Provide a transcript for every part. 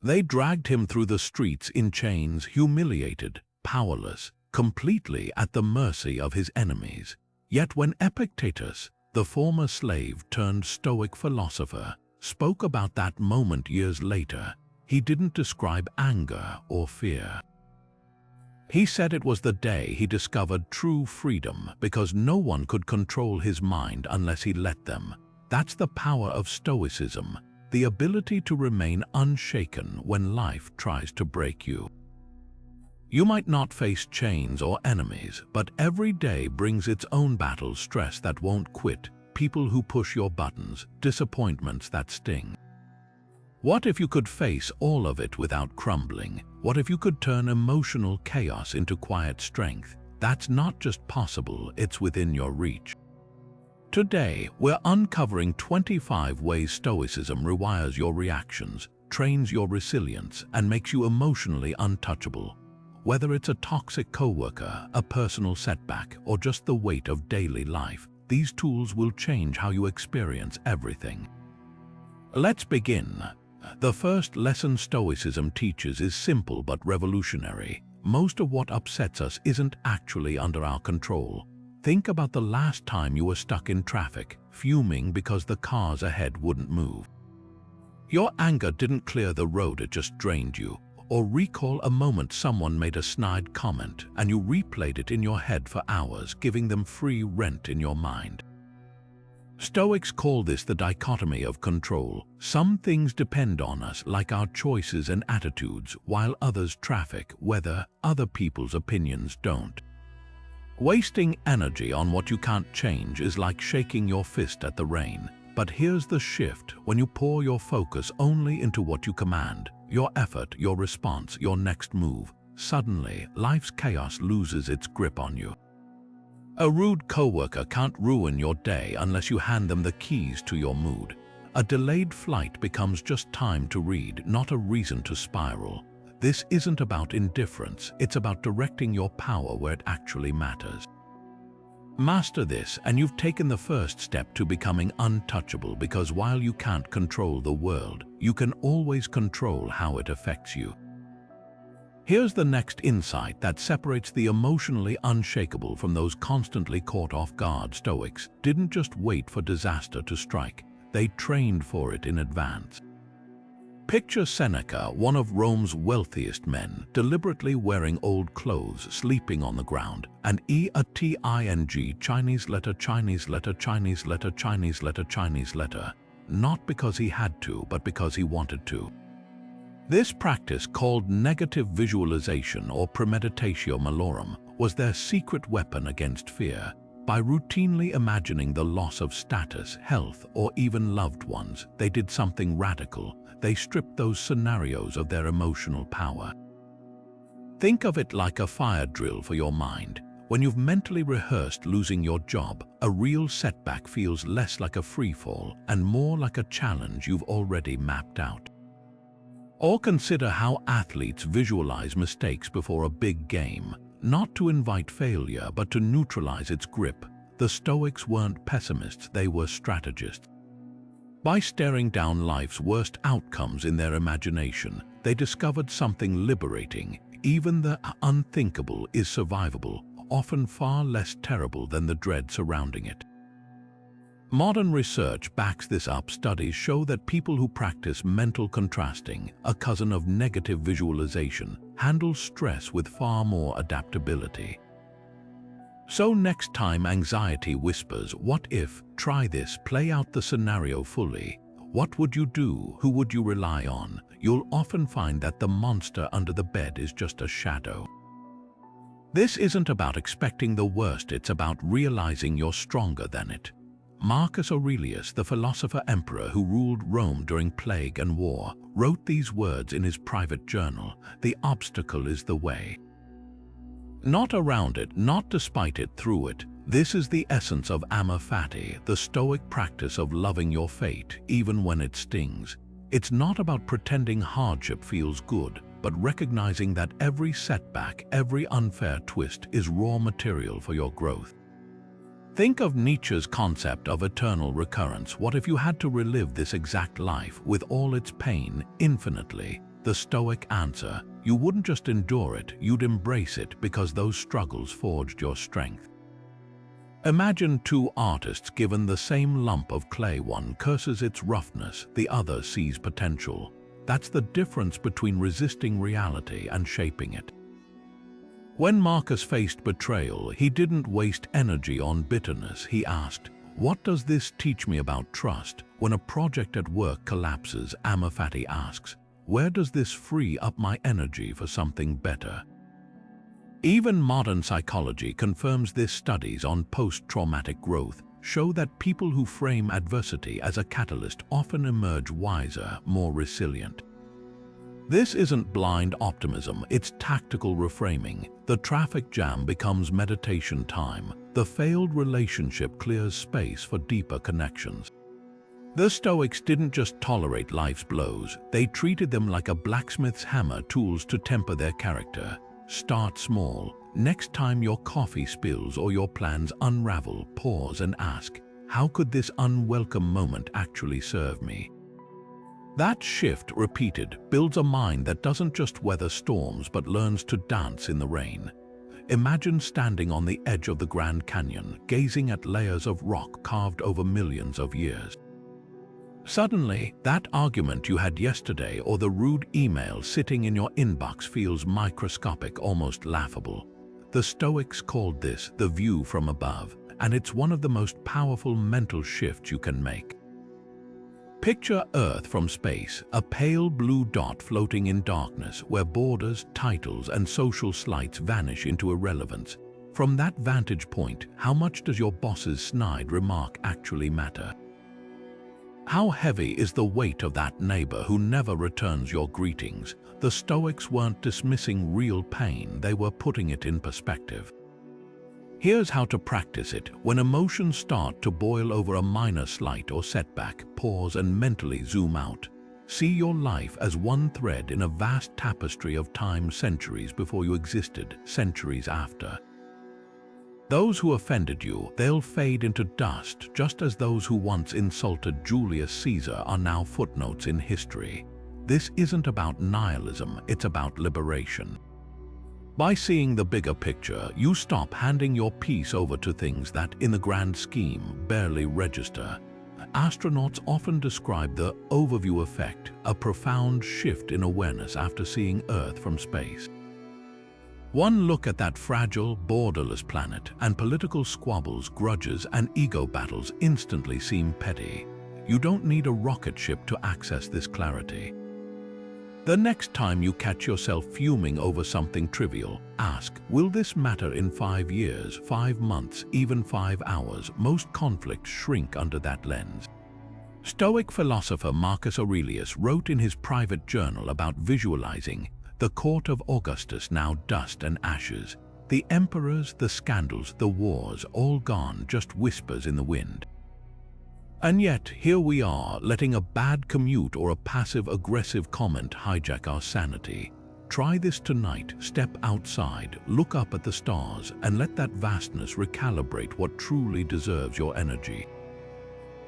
They dragged him through the streets in chains, humiliated, powerless, completely at the mercy of his enemies. Yet when Epictetus, the former slave turned Stoic philosopher, spoke about that moment years later, he didn't describe anger or fear. He said it was the day he discovered true freedom because no one could control his mind unless he let them. That's the power of Stoicism, the ability to remain unshaken when life tries to break you. You might not face chains or enemies, but every day brings its own battle stress that won't quit, people who push your buttons, disappointments that sting. What if you could face all of it without crumbling? What if you could turn emotional chaos into quiet strength? That's not just possible, it's within your reach. Today, we're uncovering 25 ways Stoicism rewires your reactions, trains your resilience, and makes you emotionally untouchable. Whether it's a toxic coworker, a personal setback, or just the weight of daily life, these tools will change how you experience everything. Let's begin. The first lesson Stoicism teaches is simple but revolutionary. Most of what upsets us isn't actually under our control. Think about the last time you were stuck in traffic, fuming because the cars ahead wouldn't move. Your anger didn't clear the road, it just drained you. Or recall a moment someone made a snide comment and you replayed it in your head for hours, giving them free rent in your mind. Stoics call this the dichotomy of control. Some things depend on us, like our choices and attitudes, while others traffic, whether other people's opinions don't. Wasting energy on what you can't change is like shaking your fist at the rain. But here's the shift: when you pour your focus only into what you command, your effort, your response, your next move, suddenly life's chaos loses its grip on you. A rude coworker can't ruin your day unless you hand them the keys to your mood. A delayed flight becomes just time to read, not a reason to spiral. This isn't about indifference, it's about directing your power where it actually matters. Master this, and you've taken the first step to becoming untouchable, because while you can't control the world, you can always control how it affects you. Here's the next insight that separates the emotionally unshakable from those constantly caught off guard. Stoics didn't just wait for disaster to strike, they trained for it in advance. Picture Seneca, one of Rome's wealthiest men, deliberately wearing old clothes, sleeping on the ground, and Chinese letter, not because he had to, but because he wanted to. This practice, called negative visualization or premeditatio malorum, was their secret weapon against fear. By routinely imagining the loss of status, health, or even loved ones, they did something radical. They stripped those scenarios of their emotional power. Think of it like a fire drill for your mind. When you've mentally rehearsed losing your job, a real setback feels less like a free fall and more like a challenge you've already mapped out. Or consider how athletes visualize mistakes before a big game, not to invite failure but to neutralize its grip. The Stoics weren't pessimists, they were strategists. By staring down life's worst outcomes in their imagination, they discovered something liberating. Even the unthinkable is survivable, often far less terrible than the dread surrounding it. Modern research backs this up. Studies show that people who practice mental contrasting, a cousin of negative visualization, handle stress with far more adaptability. So next time anxiety whispers, "What if?" try this, play out the scenario fully. What would you do? Who would you rely on? You'll often find that the monster under the bed is just a shadow. This isn't about expecting the worst, it's about realizing you're stronger than it. Marcus Aurelius, the philosopher emperor who ruled Rome during plague and war, wrote these words in his private journal: "The obstacle is the way. Not around it, not despite it, through it." This is the essence of Amor Fati, the Stoic practice of loving your fate, even when it stings. It's not about pretending hardship feels good, but recognizing that every setback, every unfair twist is raw material for your growth. Think of Nietzsche's concept of eternal recurrence. What if you had to relive this exact life with all its pain infinitely? the Stoic answer, you wouldn't just endure it, you'd embrace it because those struggles forged your strength. Imagine two artists given the same lump of clay. One curses its roughness, the other sees potential. That's the difference between resisting reality and shaping it. When Marcus faced betrayal, he didn't waste energy on bitterness. He asked, "What does this teach me about trust?" When a project at work collapses, Amor Fati asks, "Where does this free up my energy for something better?" Even modern psychology confirms this. Studies on post-traumatic growth show that people who frame adversity as a catalyst often emerge wiser, more resilient. This isn't blind optimism, it's tactical reframing. The traffic jam becomes meditation time. The failed relationship clears space for deeper connections. The Stoics didn't just tolerate life's blows, they treated them like a blacksmith's hammer, tools to temper their character. Start small. Next time your coffee spills or your plans unravel, pause and ask, how could this unwelcome moment actually serve me? That shift, repeated, builds a mind that doesn't just weather storms but learns to dance in the rain. Imagine standing on the edge of the Grand Canyon, gazing at layers of rock carved over millions of years. Suddenly, that argument you had yesterday or the rude email sitting in your inbox feels microscopic, almost laughable. The Stoics called this the view from above, and it's one of the most powerful mental shifts you can make. Picture Earth from space, a pale blue dot floating in darkness where borders, titles, and social slights vanish into irrelevance. From that vantage point, how much does your boss's snide remark actually matter? How heavy is the weight of that neighbor who never returns your greetings? The Stoics weren't dismissing real pain, they were putting it in perspective. Here's how to practice it. When emotions start to boil over a minor slight or setback, pause and mentally zoom out. See your life as one thread in a vast tapestry of time, centuries before you existed, centuries after. Those who offended you, they'll fade into dust, just as those who once insulted Julius Caesar are now footnotes in history. This isn't about nihilism, it's about liberation. By seeing the bigger picture, you stop handing your peace over to things that, in the grand scheme, barely register. Astronauts often describe the overview effect, a profound shift in awareness after seeing Earth from space. One look at that fragile, borderless planet, and political squabbles, grudges, and ego battles instantly seem petty. You don't need a rocket ship to access this clarity. The next time you catch yourself fuming over something trivial, ask, will this matter in 5 years, 5 months, even 5 hours? Most conflicts shrink under that lens. Stoic philosopher Marcus Aurelius wrote in his private journal about visualizing the court of Augustus, now dust and ashes. The emperors, the scandals, the wars, all gone, just whispers in the wind. And yet, here we are, letting a bad commute or a passive-aggressive comment hijack our sanity. Try this tonight. Step outside, look up at the stars, and let that vastness recalibrate what truly deserves your energy.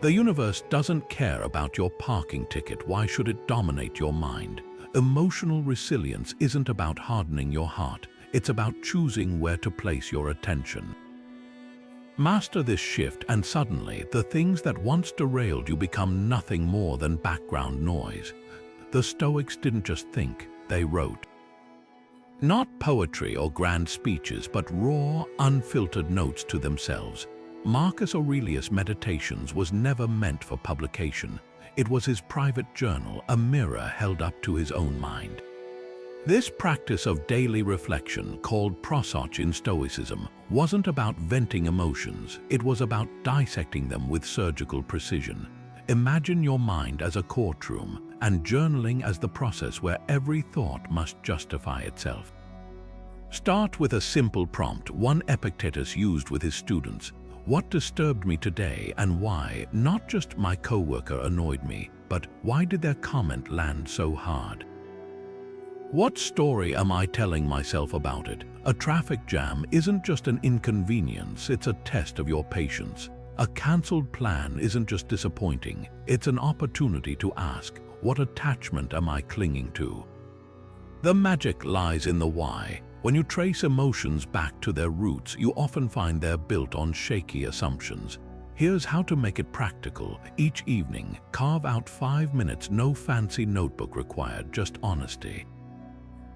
The universe doesn't care about your parking ticket. Why should it dominate your mind? Emotional resilience isn't about hardening your heart, it's about choosing where to place your attention. Master this shift and suddenly, the things that once derailed you become nothing more than background noise. The Stoics didn't just think, they wrote. Not poetry or grand speeches, but raw, unfiltered notes to themselves. Marcus Aurelius' Meditations was never meant for publication. It was his private journal, a mirror held up to his own mind. This practice of daily reflection, called prosoch in Stoicism, wasn't about venting emotions, it was about dissecting them with surgical precision. Imagine your mind as a courtroom, and journaling as the process where every thought must justify itself. Start with a simple prompt, one Epictetus used with his students. What disturbed me today and why? Not just my coworker annoyed me, but why did their comment land so hard? What story am I telling myself about it? A traffic jam isn't just an inconvenience, it's a test of your patience. A cancelled plan isn't just disappointing, it's an opportunity to ask, what attachment am I clinging to? The magic lies in the why. When you trace emotions back to their roots, you often find they're built on shaky assumptions. Here's how to make it practical. Each evening, carve out 5 minutes, no fancy notebook required, just honesty.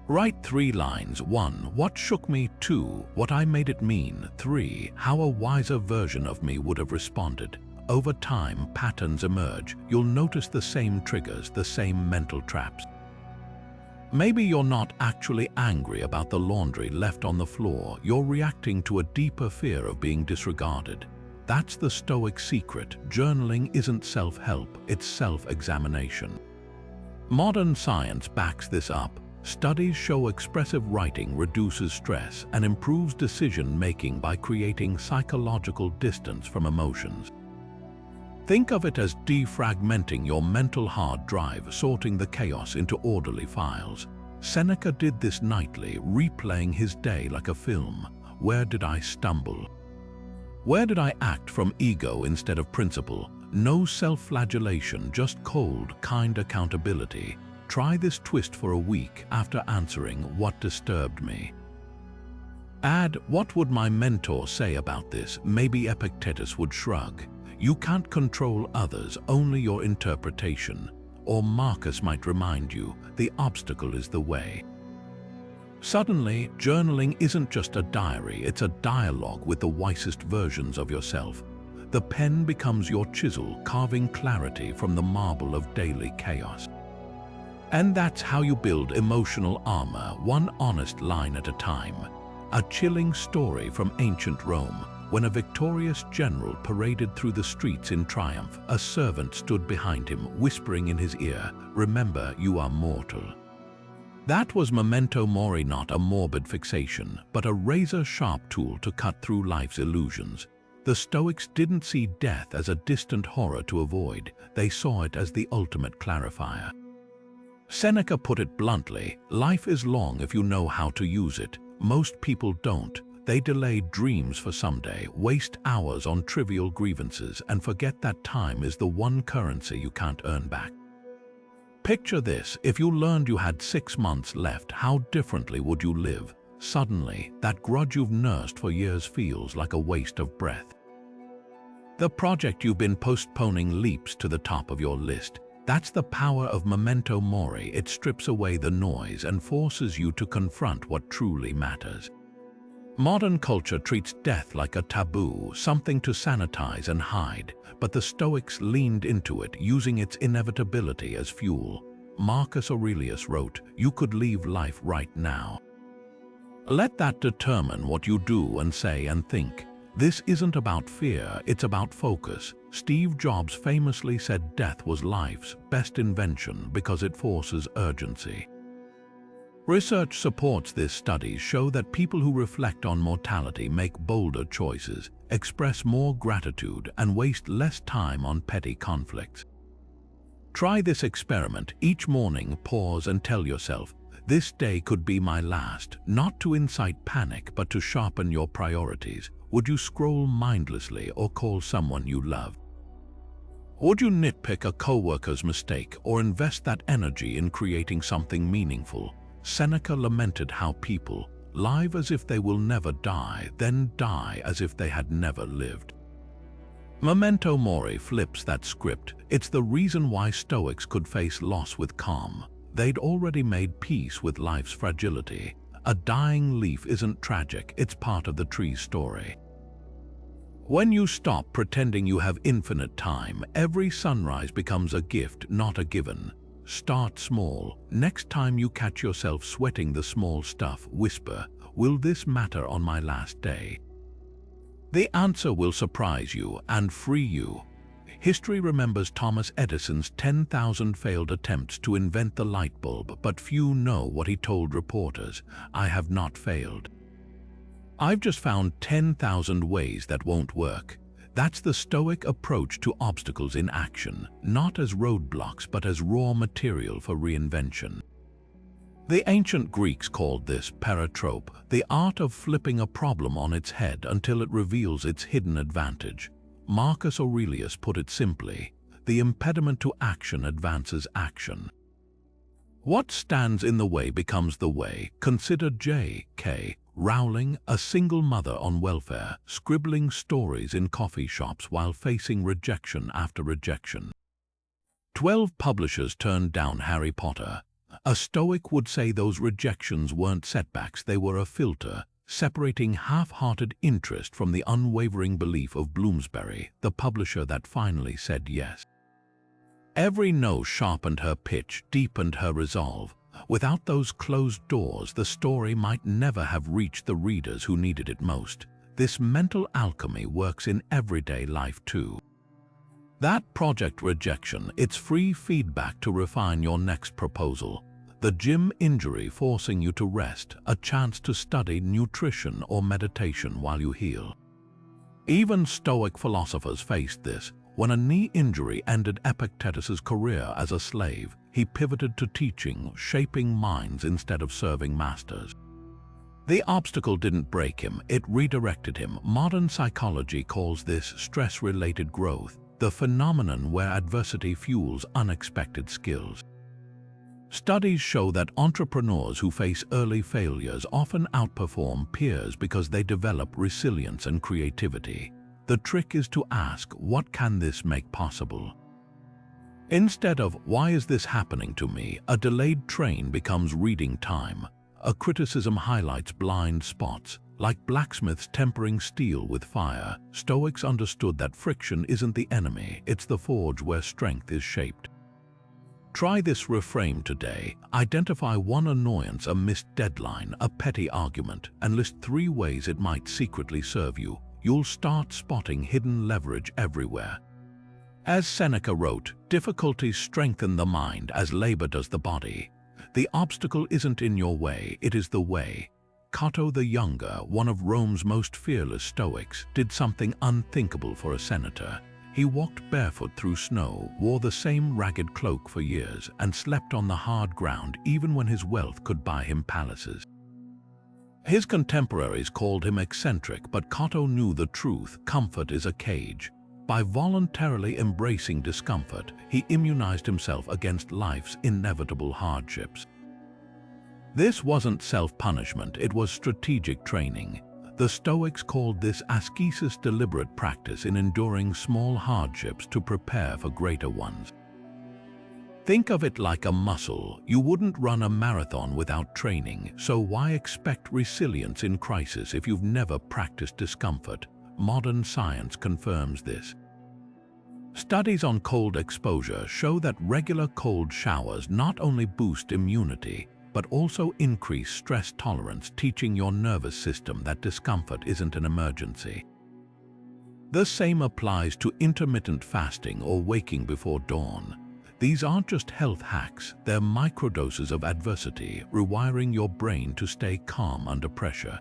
Write 3 lines. 1. What shook me? 2. What I made it mean. 3. How a wiser version of me would have responded. Over time, patterns emerge. You'll notice the same triggers, the same mental traps. Maybe you're not actually angry about the laundry left on the floor. You're reacting to a deeper fear of being disregarded. That's the Stoic secret. Journaling isn't self-help, it's self-examination. Modern science backs this up. Studies show expressive writing reduces stress and improves decision-making by creating psychological distance from emotions. Think of it as defragmenting your mental hard drive, sorting the chaos into orderly files. Seneca did this nightly, replaying his day like a film. Where did I stumble? Where did I act from ego instead of principle? No self-flagellation, just cold, kind accountability. Try this twist for a week after answering what disturbed me. Add, what would my mentor say about this? Maybe Epictetus would shrug. You can't control others, only your interpretation. Or Marcus might remind you, the obstacle is the way. Suddenly, journaling isn't just a diary, it's a dialogue with the wisest versions of yourself. The pen becomes your chisel, carving clarity from the marble of daily chaos. And that's how you build emotional armor, one honest line at a time. A chilling story from ancient Rome. When a victorious general paraded through the streets in triumph, a servant stood behind him, whispering in his ear, "Remember, you are mortal." That was Memento Mori, not a morbid fixation, but a razor-sharp tool to cut through life's illusions. The Stoics didn't see death as a distant horror to avoid, they saw it as the ultimate clarifier. Seneca put it bluntly, life is long if you know how to use it. Most people don't. They delay dreams for someday, waste hours on trivial grievances, and forget that time is the one currency you can't earn back. Picture this, if you learned you had 6 months left, how differently would you live? Suddenly, that grudge you've nursed for years feels like a waste of breath. The project you've been postponing leaps to the top of your list. That's the power of Memento Mori. It strips away the noise and forces you to confront what truly matters. Modern culture treats death like a taboo, something to sanitize and hide, but the Stoics leaned into it, using its inevitability as fuel. Marcus Aurelius wrote, "You could leave life right now." Let that determine what you do and say and think. This isn't about fear, it's about focus. Steve Jobs famously said death was life's best invention because it forces urgency. Research supports this. Studies show that people who reflect on mortality make bolder choices, express more gratitude, and waste less time on petty conflicts. Try this experiment. Each morning, pause and tell yourself, "This day could be my last," not to incite panic, but to sharpen your priorities. Would you scroll mindlessly or call someone you love? Would you nitpick a coworker's mistake or invest that energy in creating something meaningful? Seneca lamented how people live as if they will never die, then die as if they had never lived. Memento Mori flips that script. It's the reason why Stoics could face loss with calm. They'd already made peace with life's fragility. A dying leaf isn't tragic, it's part of the tree's story. When you stop pretending you have infinite time, every sunrise becomes a gift, not a given. Start small. Next time you catch yourself sweating the small stuff, whisper, "Will this matter on my last day?" The answer will surprise you and free you. History remembers Thomas Edison's 10,000 failed attempts to invent the light bulb, but few know what he told reporters: "I have not failed. I've just found 10,000 ways that won't work." That's the Stoic approach to obstacles in action, not as roadblocks but as raw material for reinvention. The ancient Greeks called this paratrope, the art of flipping a problem on its head until it reveals its hidden advantage. Marcus Aurelius put it simply, the impediment to action advances action. What stands in the way becomes the way. Consider J.K. Rowling, a single mother on welfare, scribbling stories in coffee shops while facing rejection after rejection. 12 publishers turned down Harry Potter. A Stoic would say those rejections weren't setbacks, they were a filter, separating half-hearted interest from the unwavering belief of Bloomsbury, the publisher that finally said yes. Every no sharpened her pitch, deepened her resolve. Without those closed doors, the story might never have reached the readers who needed it most. This mental alchemy works in everyday life too. That project rejection, it's free feedback to refine your next proposal. The gym injury forcing you to rest, a chance to study nutrition or meditation while you heal. Even Stoic philosophers faced this. When a knee injury ended Epictetus's career as a slave, he pivoted to teaching, shaping minds instead of serving masters. The obstacle didn't break him, it redirected him. Modern psychology calls this stress-related growth, the phenomenon where adversity fuels unexpected skills. Studies show that entrepreneurs who face early failures often outperform peers because they develop resilience and creativity. The trick is to ask, what can this make possible? Instead of, why is this happening to me? A delayed train becomes reading time. A criticism highlights blind spots. Like blacksmiths tempering steel with fire, Stoics understood that friction isn't the enemy, it's the forge where strength is shaped. Try this reframe today. Identify one annoyance, a missed deadline, a petty argument, and list 3 ways it might secretly serve you. You'll start spotting hidden leverage everywhere. As Seneca wrote, difficulties strengthen the mind as labor does the body. The obstacle isn't in your way, it is the way. Cato the Younger, one of Rome's most fearless Stoics, did something unthinkable for a senator. He walked barefoot through snow, wore the same ragged cloak for years, and slept on the hard ground even when his wealth could buy him palaces. His contemporaries called him eccentric, but Cato knew the truth: comfort is a cage. By voluntarily embracing discomfort, he immunized himself against life's inevitable hardships. This wasn't self-punishment, it was strategic training. The Stoics called this ascesis, deliberate practice in enduring small hardships to prepare for greater ones. Think of it like a muscle. You wouldn't run a marathon without training, so why expect resilience in crisis if you've never practiced discomfort? Modern science confirms this. Studies on cold exposure show that regular cold showers not only boost immunity, but also increase stress tolerance, teaching your nervous system that discomfort isn't an emergency. The same applies to intermittent fasting or waking before dawn. These aren't just health hacks, they're microdoses of adversity, rewiring your brain to stay calm under pressure.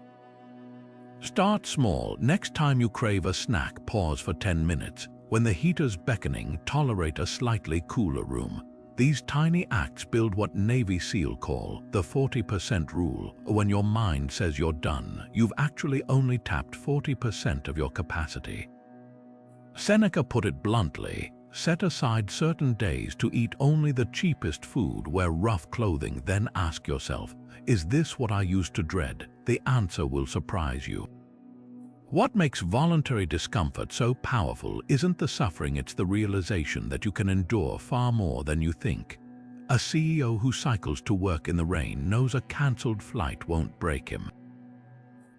Start small. Next time you crave a snack, pause for 10 minutes. When the heater's beckoning, tolerate a slightly cooler room. These tiny acts build what Navy SEAL call the 40% rule. When your mind says you're done, you've actually only tapped 40% of your capacity. Seneca put it bluntly: set aside certain days to eat only the cheapest food, wear rough clothing, then ask yourself, is this what I used to dread? The answer will surprise you. What makes voluntary discomfort so powerful isn't the suffering, it's the realization that you can endure far more than you think. A CEO who cycles to work in the rain knows a cancelled flight won't break him.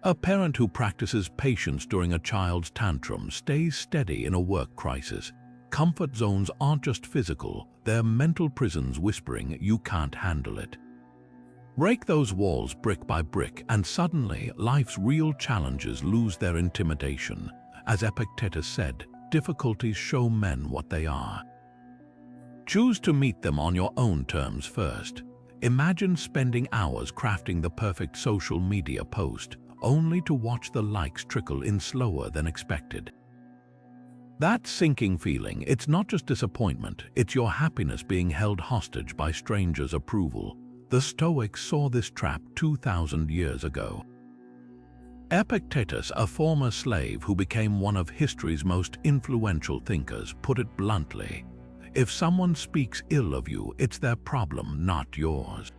A parent who practices patience during a child's tantrum stays steady in a work crisis. Comfort zones aren't just physical, they're mental prisons whispering, you can't handle it. Break those walls brick by brick, and suddenly life's real challenges lose their intimidation. As Epictetus said, difficulties show men what they are. Choose to meet them on your own terms first. Imagine spending hours crafting the perfect social media post, only to watch the likes trickle in slower than expected. That sinking feeling, it's not just disappointment, it's your happiness being held hostage by strangers' approval. The Stoics saw this trap 2,000 years ago. Epictetus, a former slave who became one of history's most influential thinkers, put it bluntly: If someone speaks ill of you, it's their problem, not yours.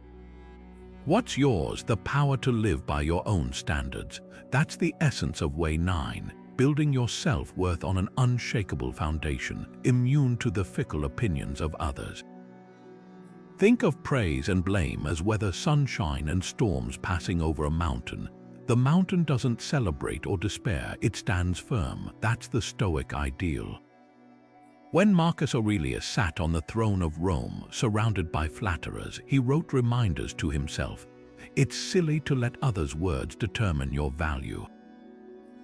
What's yours? The power to live by your own standards. That's the essence of Way 9, building your self-worth on an unshakable foundation, immune to the fickle opinions of others. Think of praise and blame as whether sunshine and storms passing over a mountain. The mountain doesn't celebrate or despair, it stands firm. That's the Stoic ideal. When Marcus Aurelius sat on the throne of Rome, surrounded by flatterers, he wrote reminders to himself. It's silly to let others' words determine your value.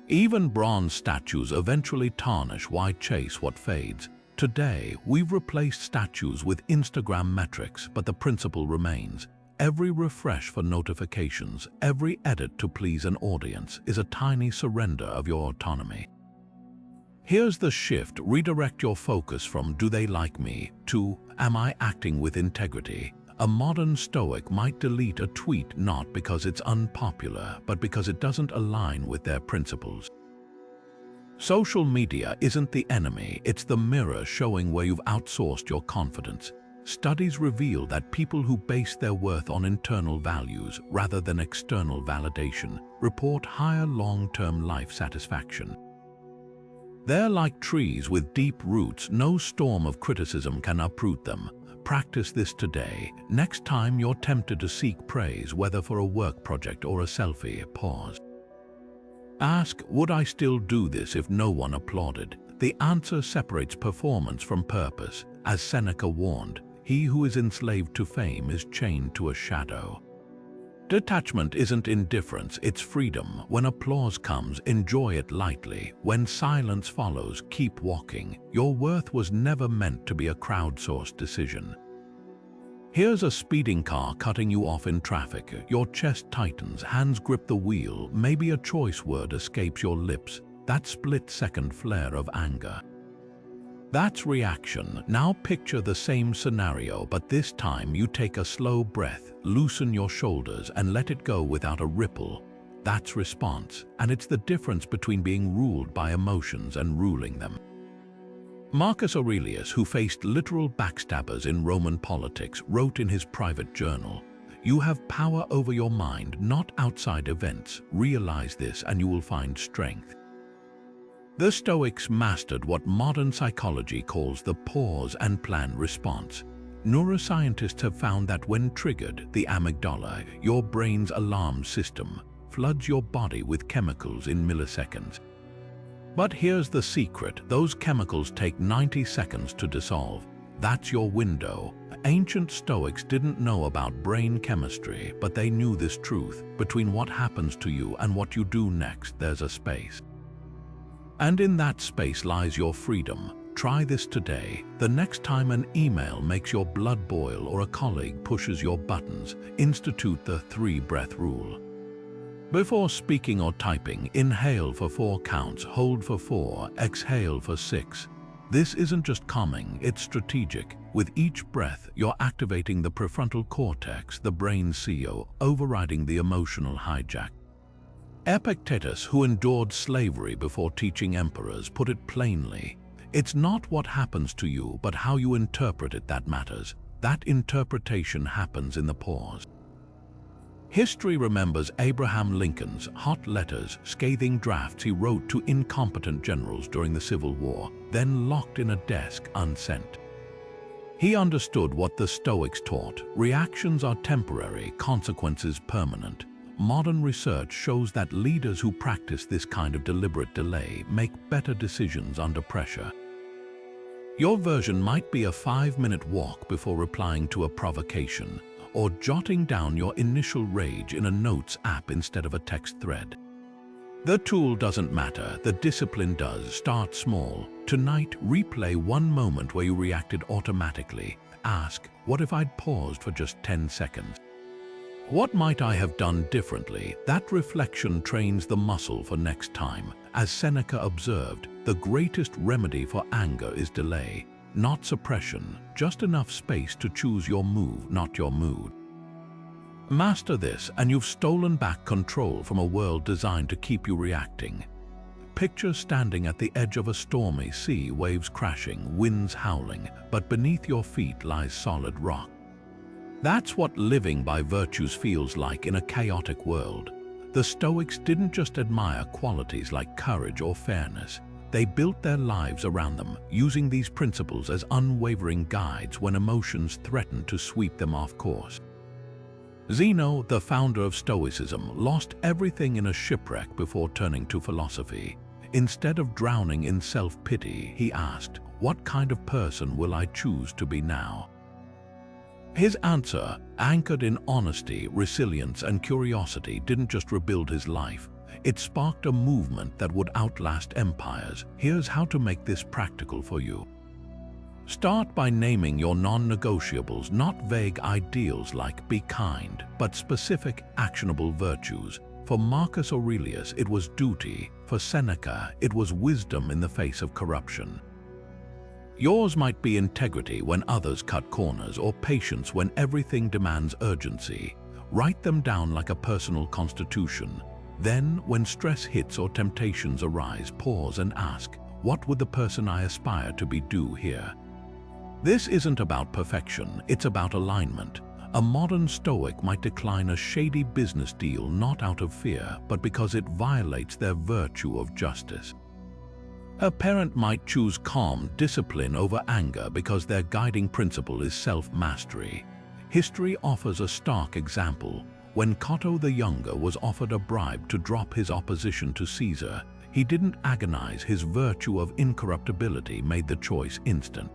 Even bronze statues eventually tarnish. Why chase what fades? Today, we've replaced statues with Instagram metrics, but the principle remains. Every refresh for notifications, every edit to please an audience is a tiny surrender of your autonomy. Here's the shift. Redirect your focus from "do they like me" to "am I acting with integrity?" A modern Stoic might delete a tweet not because it's unpopular, but because it doesn't align with their principles. Social media isn't the enemy, it's the mirror showing where you've outsourced your confidence. Studies reveal that people who base their worth on internal values rather than external validation report higher long-term life satisfaction. They're like trees with deep roots. No storm of criticism can uproot them. Practice this today. Next time you're tempted to seek praise, whether for a work project or a selfie, pause. Ask, would I still do this if no one applauded? The answer separates performance from purpose. As Seneca warned, he who is enslaved to fame is chained to a shadow. Detachment isn't indifference, it's freedom. When applause comes, enjoy it lightly. When silence follows, keep walking. Your worth was never meant to be a crowdsourced decision. Here's a speeding car cutting you off in traffic. Your chest tightens, hands grip the wheel, maybe a choice word escapes your lips. That split-second flare of anger. That's reaction. Now picture the same scenario, but this time you take a slow breath, loosen your shoulders, and let it go without a ripple. That's response, and it's the difference between being ruled by emotions and ruling them. Marcus Aurelius, who faced literal backstabbers in Roman politics, wrote in his private journal, "You have power over your mind, not outside events. Realize this and you will find strength." The Stoics mastered what modern psychology calls the pause and plan response. Neuroscientists have found that when triggered, the amygdala, your brain's alarm system, floods your body with chemicals in milliseconds. But here's the secret: those chemicals take 90 seconds to dissolve. That's your window. Ancient Stoics didn't know about brain chemistry, but they knew this truth. Between what happens to you and what you do next, there's a space. And in that space lies your freedom. Try this today. The next time an email makes your blood boil or a colleague pushes your buttons, institute the 3-breath rule. Before speaking or typing, inhale for 4 counts, hold for 4, exhale for 6. This isn't just calming, it's strategic. With each breath, you're activating the prefrontal cortex, the brain's CEO, overriding the emotional hijack. Epictetus, who endured slavery before teaching emperors, put it plainly. It's not what happens to you, but how you interpret it that matters. That interpretation happens in the pause. History remembers Abraham Lincoln's hot letters, scathing drafts he wrote to incompetent generals during the Civil War, then locked in a desk unsent. He understood what the Stoics taught: reactions are temporary, consequences permanent. Modern research shows that leaders who practice this kind of deliberate delay make better decisions under pressure. Your version might be a 5-minute walk before replying to a provocation, or jotting down your initial rage in a notes app instead of a text thread. The tool doesn't matter, the discipline does. Start small. Tonight, replay one moment where you reacted automatically. Ask, what if I'd paused for just 10 seconds? What might I have done differently? That reflection trains the muscle for next time. As Seneca observed, the greatest remedy for anger is delay, not suppression, just enough space to choose your move, not your mood. Master this, and you've stolen back control from a world designed to keep you reacting. Picture standing at the edge of a stormy sea, waves crashing, winds howling, but beneath your feet lies solid rock. That's what living by virtues feels like in a chaotic world. The Stoics didn't just admire qualities like courage or fairness. They built their lives around them, using these principles as unwavering guides when emotions threatened to sweep them off course. Zeno, the founder of Stoicism, lost everything in a shipwreck before turning to philosophy. Instead of drowning in self-pity, he asked, "What kind of person will I choose to be now?" His answer, anchored in honesty, resilience, and curiosity, didn't just rebuild his life. It sparked a movement that would outlast empires. Here's how to make this practical for you. Start by naming your non-negotiables, not vague ideals like be kind, but specific, actionable virtues. For Marcus Aurelius, it was duty. For Seneca, it was wisdom in the face of corruption. Yours might be integrity when others cut corners, or patience when everything demands urgency. Write them down like a personal constitution. Then, when stress hits or temptations arise, pause and ask, what would the person I aspire to be do here? This isn't about perfection, it's about alignment. A modern Stoic might decline a shady business deal not out of fear, but because it violates their virtue of justice. A parent might choose calm discipline over anger because their guiding principle is self-mastery. History offers a stark example. When Cato the Younger was offered a bribe to drop his opposition to Caesar, he didn't agonize. His virtue of incorruptibility made the choice instant.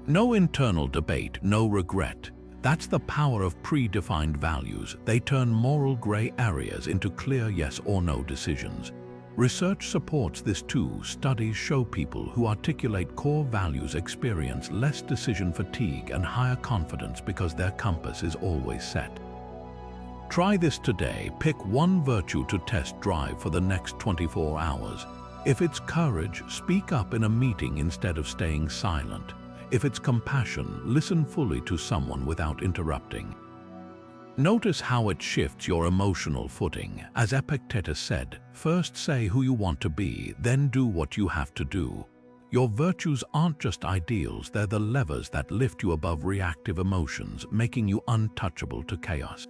No internal debate, no regret. That's the power of predefined values. They turn moral gray areas into clear yes or no decisions. Research supports this too. Studies show people who articulate core values experience less decision fatigue and higher confidence because their compass is always set. Try this today. Pick one virtue to test drive for the next 24 hours. If it's courage, speak up in a meeting instead of staying silent. If it's compassion, listen fully to someone without interrupting. Notice how it shifts your emotional footing. As Epictetus said, first say who you want to be, then do what you have to do. Your virtues aren't just ideals, they're the levers that lift you above reactive emotions, making you untouchable to chaos.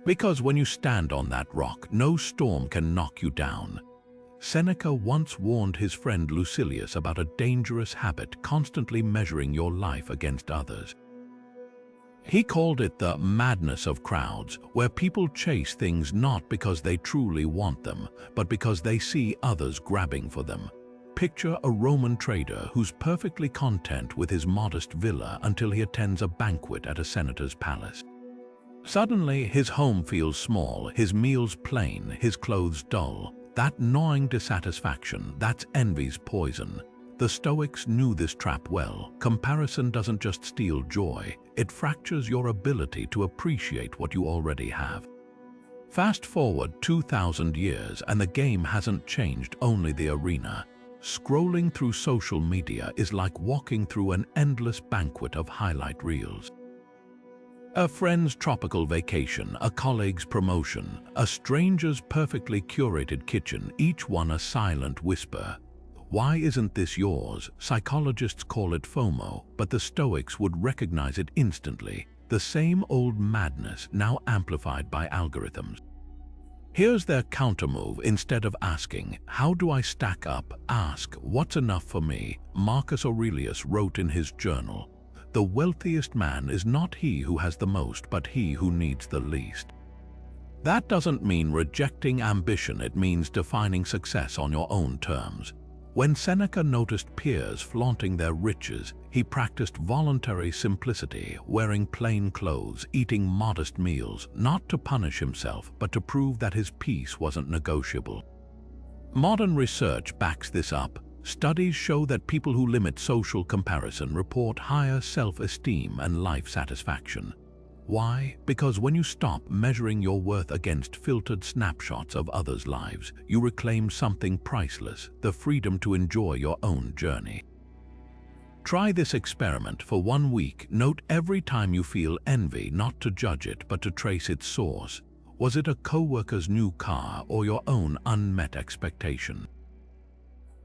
Because when you stand on that rock, no storm can knock you down. Seneca once warned his friend Lucilius about a dangerous habit, constantly measuring your life against others. He called it the madness of crowds, where people chase things not because they truly want them, but because they see others grabbing for them. Picture a Roman trader who's perfectly content with his modest villa until he attends a banquet at a senator's palace. Suddenly, his home feels small, his meals plain, his clothes dull. That gnawing dissatisfaction, that's envy's poison. The Stoics knew this trap well. Comparison doesn't just steal joy, it fractures your ability to appreciate what you already have. Fast forward 2,000 years and the game hasn't changed, only the arena. Scrolling through social media is like walking through an endless banquet of highlight reels. A friend's tropical vacation, a colleague's promotion, a stranger's perfectly curated kitchen, each one a silent whisper. Why isn't this yours? Psychologists call it FOMO, but the Stoics would recognize it instantly. The same old madness, now amplified by algorithms. Here's their countermove. Instead of asking, how do I stack up? Ask, what's enough for me? Marcus Aurelius wrote in his journal, the wealthiest man is not he who has the most, but he who needs the least. That doesn't mean rejecting ambition, it means defining success on your own terms. When Seneca noticed peers flaunting their riches, he practiced voluntary simplicity, wearing plain clothes, eating modest meals, not to punish himself, but to prove that his peace wasn't negotiable. Modern research backs this up. Studies show that people who limit social comparison report higher self-esteem and life satisfaction. Why? Because when you stop measuring your worth against filtered snapshots of others' lives, you reclaim something priceless, the freedom to enjoy your own journey. Try this experiment for 1 week. Note every time you feel envy, not to judge it, but to trace its source. Was it a coworker's new car or your own unmet expectation?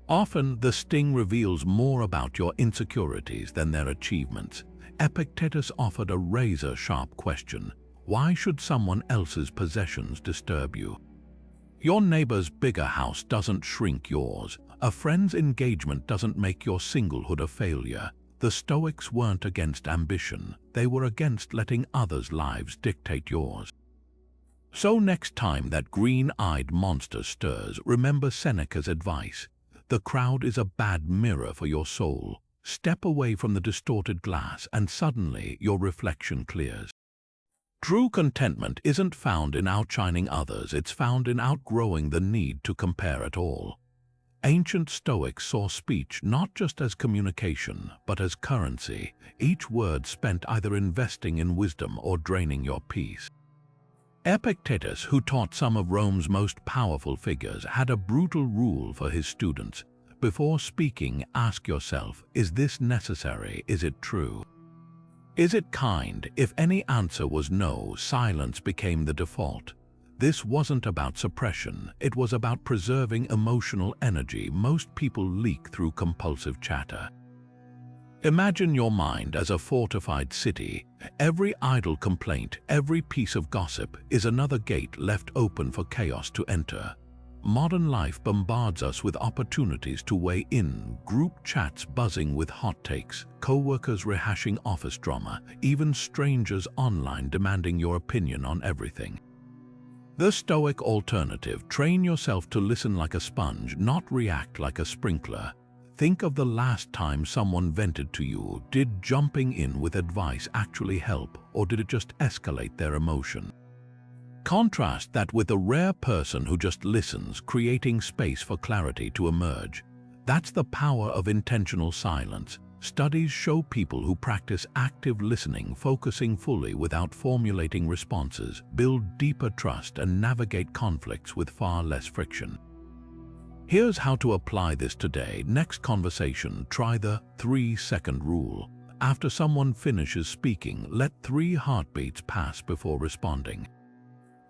Often, the sting reveals more about your insecurities than their achievements. Epictetus offered a razor-sharp question: why should someone else's possessions disturb you? Your neighbor's bigger house doesn't shrink yours. A friend's engagement doesn't make your singlehood a failure. The Stoics weren't against ambition. They were against letting others' lives dictate yours. So next time that green-eyed monster stirs, remember Seneca's advice. The crowd is a bad mirror for your soul. Step away from the distorted glass and suddenly your reflection clears. True contentment isn't found in outshining others, it's found in outgrowing the need to compare at all. Ancient Stoics saw speech not just as communication, but as currency, each word spent either investing in wisdom or draining your peace. Epictetus, who taught some of Rome's most powerful figures, had a brutal rule for his students. Before speaking, ask yourself, is this necessary? Is it true? Is it kind? If any answer was no, silence became the default. This wasn't about suppression, it was about preserving emotional energy most people leak through compulsive chatter. Imagine your mind as a fortified city. Every idle complaint, every piece of gossip is another gate left open for chaos to enter. Modern life bombards us with opportunities to weigh in, group chats buzzing with hot takes, co-workers rehashing office drama, even strangers online demanding your opinion on everything. The Stoic alternative: train yourself to listen like a sponge, not react like a sprinkler. Think of the last time someone vented to you. Did jumping in with advice actually help, or did it just escalate their emotion? Contrast that with a rare person who just listens, creating space for clarity to emerge. That's the power of intentional silence. Studies show people who practice active listening, focusing fully without formulating responses, build deeper trust and navigate conflicts with far less friction. Here's how to apply this today. Next conversation, try the 3-second rule. After someone finishes speaking, let 3 heartbeats pass before responding.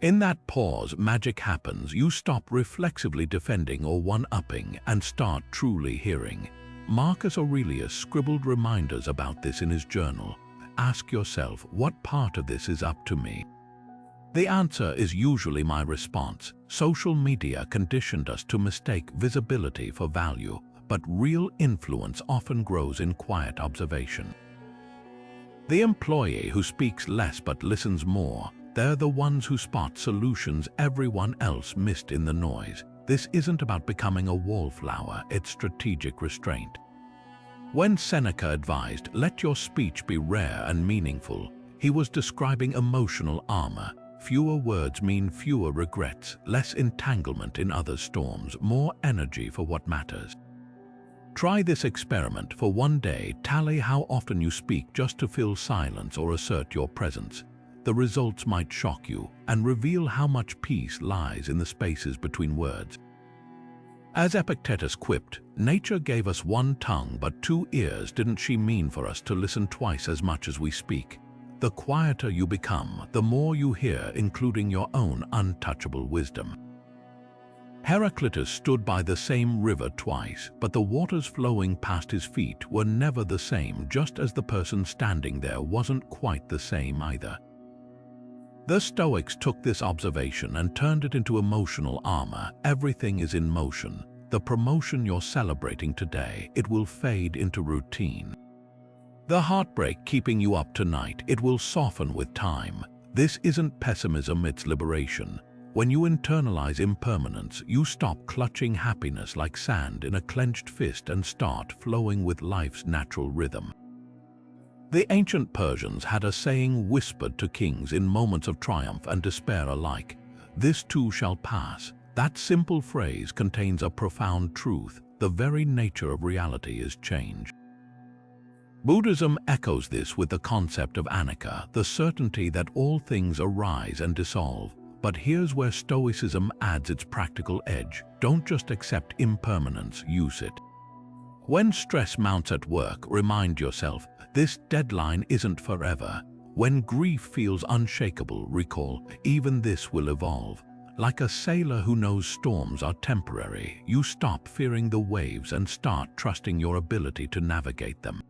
In that pause, magic happens. You stop reflexively defending or one-upping and start truly hearing. Marcus Aurelius scribbled reminders about this in his journal. Ask yourself, what part of this is up to me? The answer is usually my response. Social media conditioned us to mistake visibility for value, but real influence often grows in quiet observation. The employee who speaks less but listens more, they're the ones who spot solutions everyone else missed in the noise. This isn't about becoming a wallflower, it's strategic restraint. When Seneca advised, let your speech be rare and meaningful, he was describing emotional armor. Fewer words mean fewer regrets, less entanglement in other storms, more energy for what matters. Try this experiment for one day. Tally how often you speak just to fill silence or assert your presence. The results might shock you and reveal how much peace lies in the spaces between words. As Epictetus quipped, nature gave us one tongue but 2 ears. Didn't she mean for us to listen twice as much as we speak? The quieter you become, the more you hear, including your own untouchable wisdom. Heraclitus stood by the same river twice, but the waters flowing past his feet were never the same, just as the person standing there wasn't quite the same either. The Stoics took this observation and turned it into emotional armor. Everything is in motion. The promotion you're celebrating today, it will fade into routine. The heartbreak keeping you up tonight, it will soften with time. This isn't pessimism, it's liberation. When you internalize impermanence, you stop clutching happiness like sand in a clenched fist and start flowing with life's natural rhythm. The ancient Persians had a saying whispered to kings in moments of triumph and despair alike: "This too shall pass." That simple phrase contains a profound truth. The very nature of reality is change. Buddhism echoes this with the concept of anicca, the certainty that all things arise and dissolve. But here's where Stoicism adds its practical edge. Don't just accept impermanence, use it. When stress mounts at work, remind yourself, this deadline isn't forever. When grief feels unshakable, recall, even this will evolve. Like a sailor who knows storms are temporary, you stop fearing the waves and start trusting your ability to navigate them.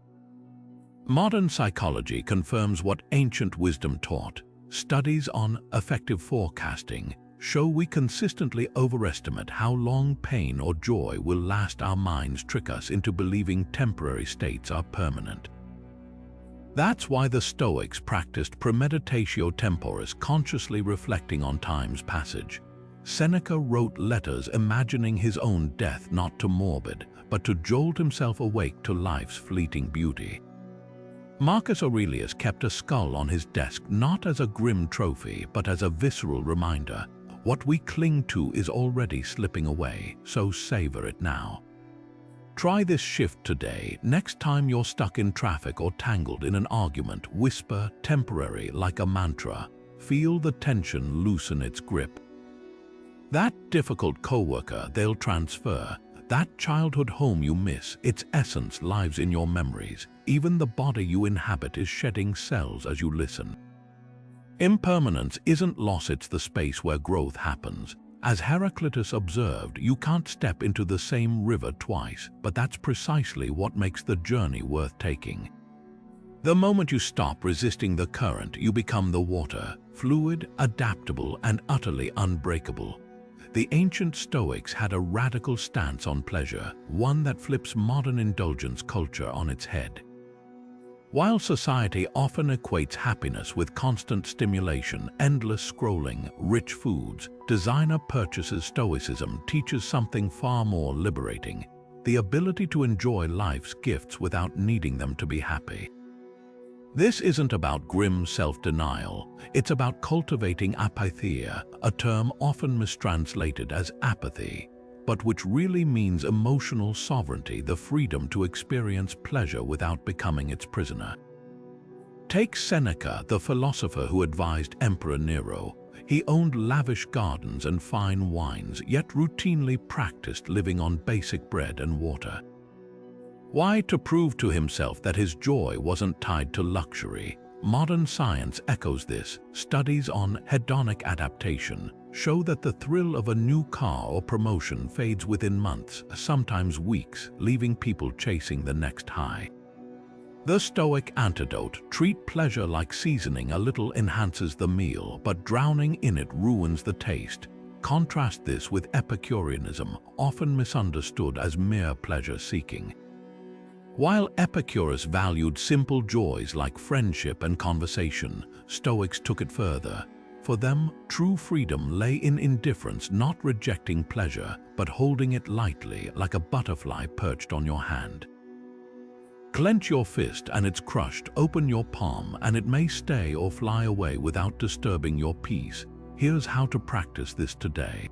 Modern psychology confirms what ancient wisdom taught. Studies on affective forecasting show we consistently overestimate how long pain or joy will last. Our minds trick us into believing temporary states are permanent. That's why the Stoics practiced premeditatio temporis, consciously reflecting on time's passage. Seneca wrote letters imagining his own death, not to morbid, but to jolt himself awake to life's fleeting beauty. Marcus Aurelius kept a skull on his desk not as a grim trophy, but as a visceral reminder. What we cling to is already slipping away, so savor it now. Try this shift today. Next time you're stuck in traffic or tangled in an argument, whisper temporary like a mantra. Feel the tension loosen its grip. That difficult coworker they'll transfer. That childhood home you miss, its essence lives in your memories. Even the body you inhabit is shedding cells as you listen. Impermanence isn't loss, it's the space where growth happens. As Heraclitus observed, you can't step into the same river twice, but that's precisely what makes the journey worth taking. The moment you stop resisting the current, you become the water, fluid, adaptable, and utterly unbreakable. The ancient Stoics had a radical stance on pleasure, one that flips modern indulgence culture on its head. While society often equates happiness with constant stimulation, endless scrolling, rich foods, designer purchases, Stoicism teaches something far more liberating: the ability to enjoy life's gifts without needing them to be happy. This isn't about grim self-denial, it's about cultivating apatheia, a term often mistranslated as apathy, but which really means emotional sovereignty, the freedom to experience pleasure without becoming its prisoner. Take Seneca, the philosopher who advised Emperor Nero. He owned lavish gardens and fine wines, yet routinely practiced living on basic bread and water. Why? To prove to himself that his joy wasn't tied to luxury. Modern science echoes this. Studies on hedonic adaptation show that the thrill of a new car or promotion fades within months, sometimes weeks, leaving people chasing the next high. The Stoic antidote: treat pleasure like seasoning. A little enhances the meal, but drowning in it ruins the taste. Contrast this with Epicureanism, often misunderstood as mere pleasure-seeking. While Epicurus valued simple joys like friendship and conversation, Stoics took it further. For them, true freedom lay in indifference, not rejecting pleasure, but holding it lightly, like a butterfly perched on your hand. Clench your fist and it's crushed. Open your palm and it may stay or fly away without disturbing your peace. Here's how to practice this today.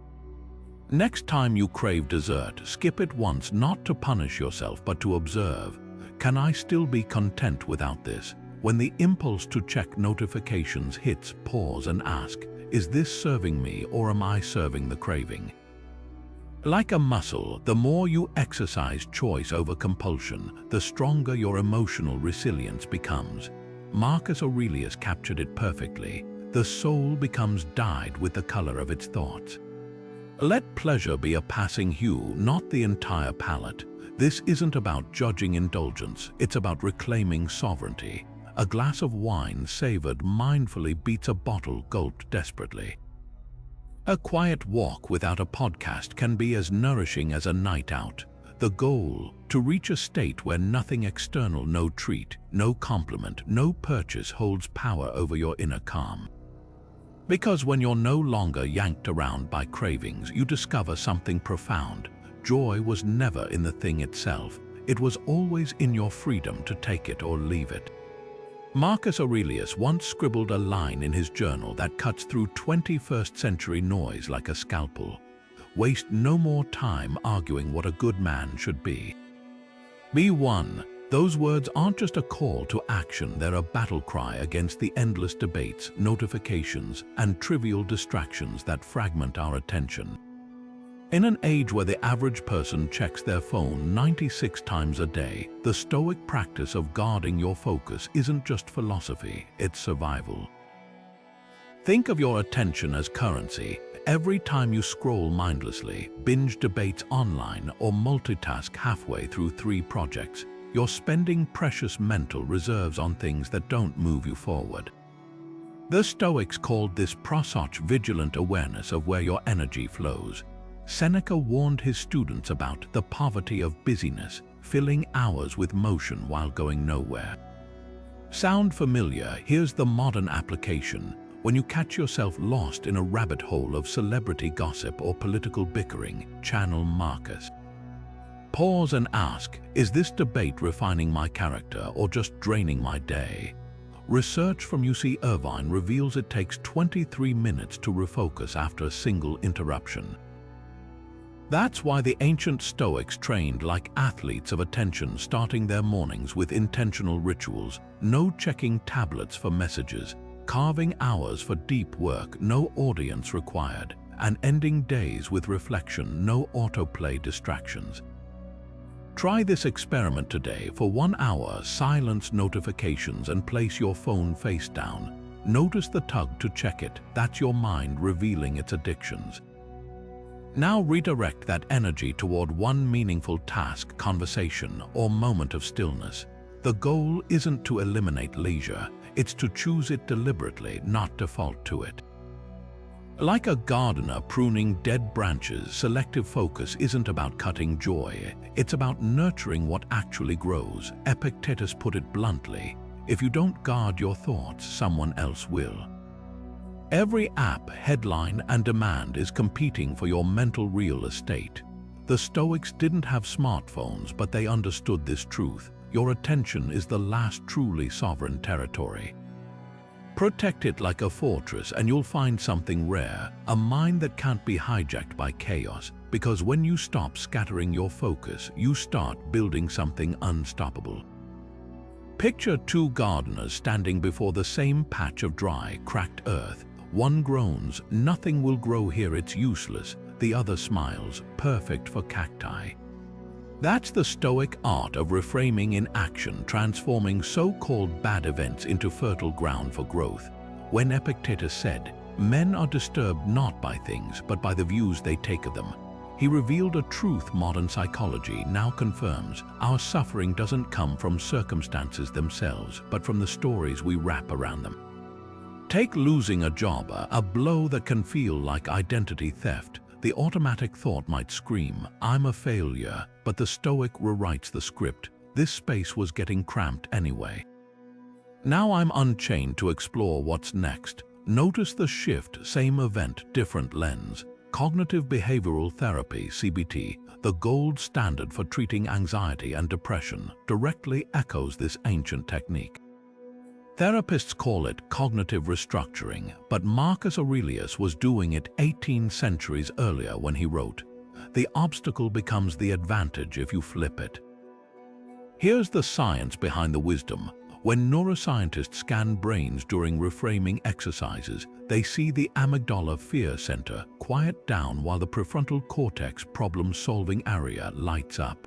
Next time you crave dessert, skip it once, not to punish yourself, but to observe. Can I still be content without this? When the impulse to check notifications hits, pause and ask, is this serving me or am I serving the craving? Like a muscle, the more you exercise choice over compulsion, the stronger your emotional resilience becomes. Marcus Aurelius captured it perfectly. The soul becomes dyed with the color of its thoughts. Let pleasure be a passing hue, not the entire palette. This isn't about judging indulgence, it's about reclaiming sovereignty. A glass of wine savored mindfully beats a bottle gulped desperately. A quiet walk without a podcast can be as nourishing as a night out. The goal: to reach a state where nothing external, no treat, no compliment, no purchase holds power over your inner calm. Because when you're no longer yanked around by cravings, you discover something profound. Joy was never in the thing itself. It was always in your freedom to take it or leave it. Marcus Aurelius once scribbled a line in his journal that cuts through 21st century noise like a scalpel. Waste no more time arguing what a good man should be. Be one. Those words aren't just a call to action, they're a battle cry against the endless debates, notifications, and trivial distractions that fragment our attention. In an age where the average person checks their phone 96 times a day, the Stoic practice of guarding your focus isn't just philosophy, it's survival. Think of your attention as currency. Every time you scroll mindlessly, binge debates online, or multitask halfway through 3 projects, you're spending precious mental reserves on things that don't move you forward. The Stoics called this prosouch vigilant awareness of where your energy flows. Seneca warned his students about the poverty of busyness, filling hours with motion while going nowhere. Sound familiar? Here's the modern application. When you catch yourself lost in a rabbit hole of celebrity gossip or political bickering, channel Marcus. Pause and ask, is this debate refining my character or just draining my day? Research from UC Irvine reveals it takes 23 minutes to refocus after a single interruption. That's why the ancient Stoics trained like athletes of attention, starting their mornings with intentional rituals, no checking tablets for messages, carving hours for deep work, no audience required, and ending days with reflection, no autoplay distractions. Try this experiment today. For 1 hour, silence notifications and place your phone face down. Notice the tug to check it. That's your mind revealing its addictions. Now redirect that energy toward one meaningful task, conversation, or moment of stillness. The goal isn't to eliminate leisure, it's to choose it deliberately, not default to it. Like a gardener pruning dead branches, selective focus isn't about cutting joy, it's about nurturing what actually grows. Epictetus put it bluntly, if you don't guard your thoughts, someone else will. Every app, headline, and demand is competing for your mental real estate. The Stoics didn't have smartphones, but they understood this truth. Your attention is the last truly sovereign territory. Protect it like a fortress and you'll find something rare, a mind that can't be hijacked by chaos, because when you stop scattering your focus, you start building something unstoppable. Picture 2 gardeners standing before the same patch of dry, cracked earth. One groans, "Nothing will grow here, it's useless." The other smiles, "Perfect for cacti." That's the Stoic art of reframing in action, transforming so-called bad events into fertile ground for growth. When Epictetus said, "Men are disturbed not by things, but by the views they take of them," he revealed a truth modern psychology now confirms. Our suffering doesn't come from circumstances themselves, but from the stories we wrap around them. Take losing a job, a blow that can feel like identity theft. The automatic thought might scream, "I'm a failure," but the Stoic rewrites the script. This space was getting cramped anyway. Now I'm unchained to explore what's next. Notice the shift, same event, different lens. Cognitive behavioral therapy, CBT, the gold standard for treating anxiety and depression, directly echoes this ancient technique. Therapists call it cognitive restructuring, but Marcus Aurelius was doing it 18 centuries earlier when he wrote, "The obstacle becomes the advantage if you flip it." Here's the science behind the wisdom. When neuroscientists scan brains during reframing exercises, they see the amygdala fear center quiet down while the prefrontal cortex problem-solving area lights up.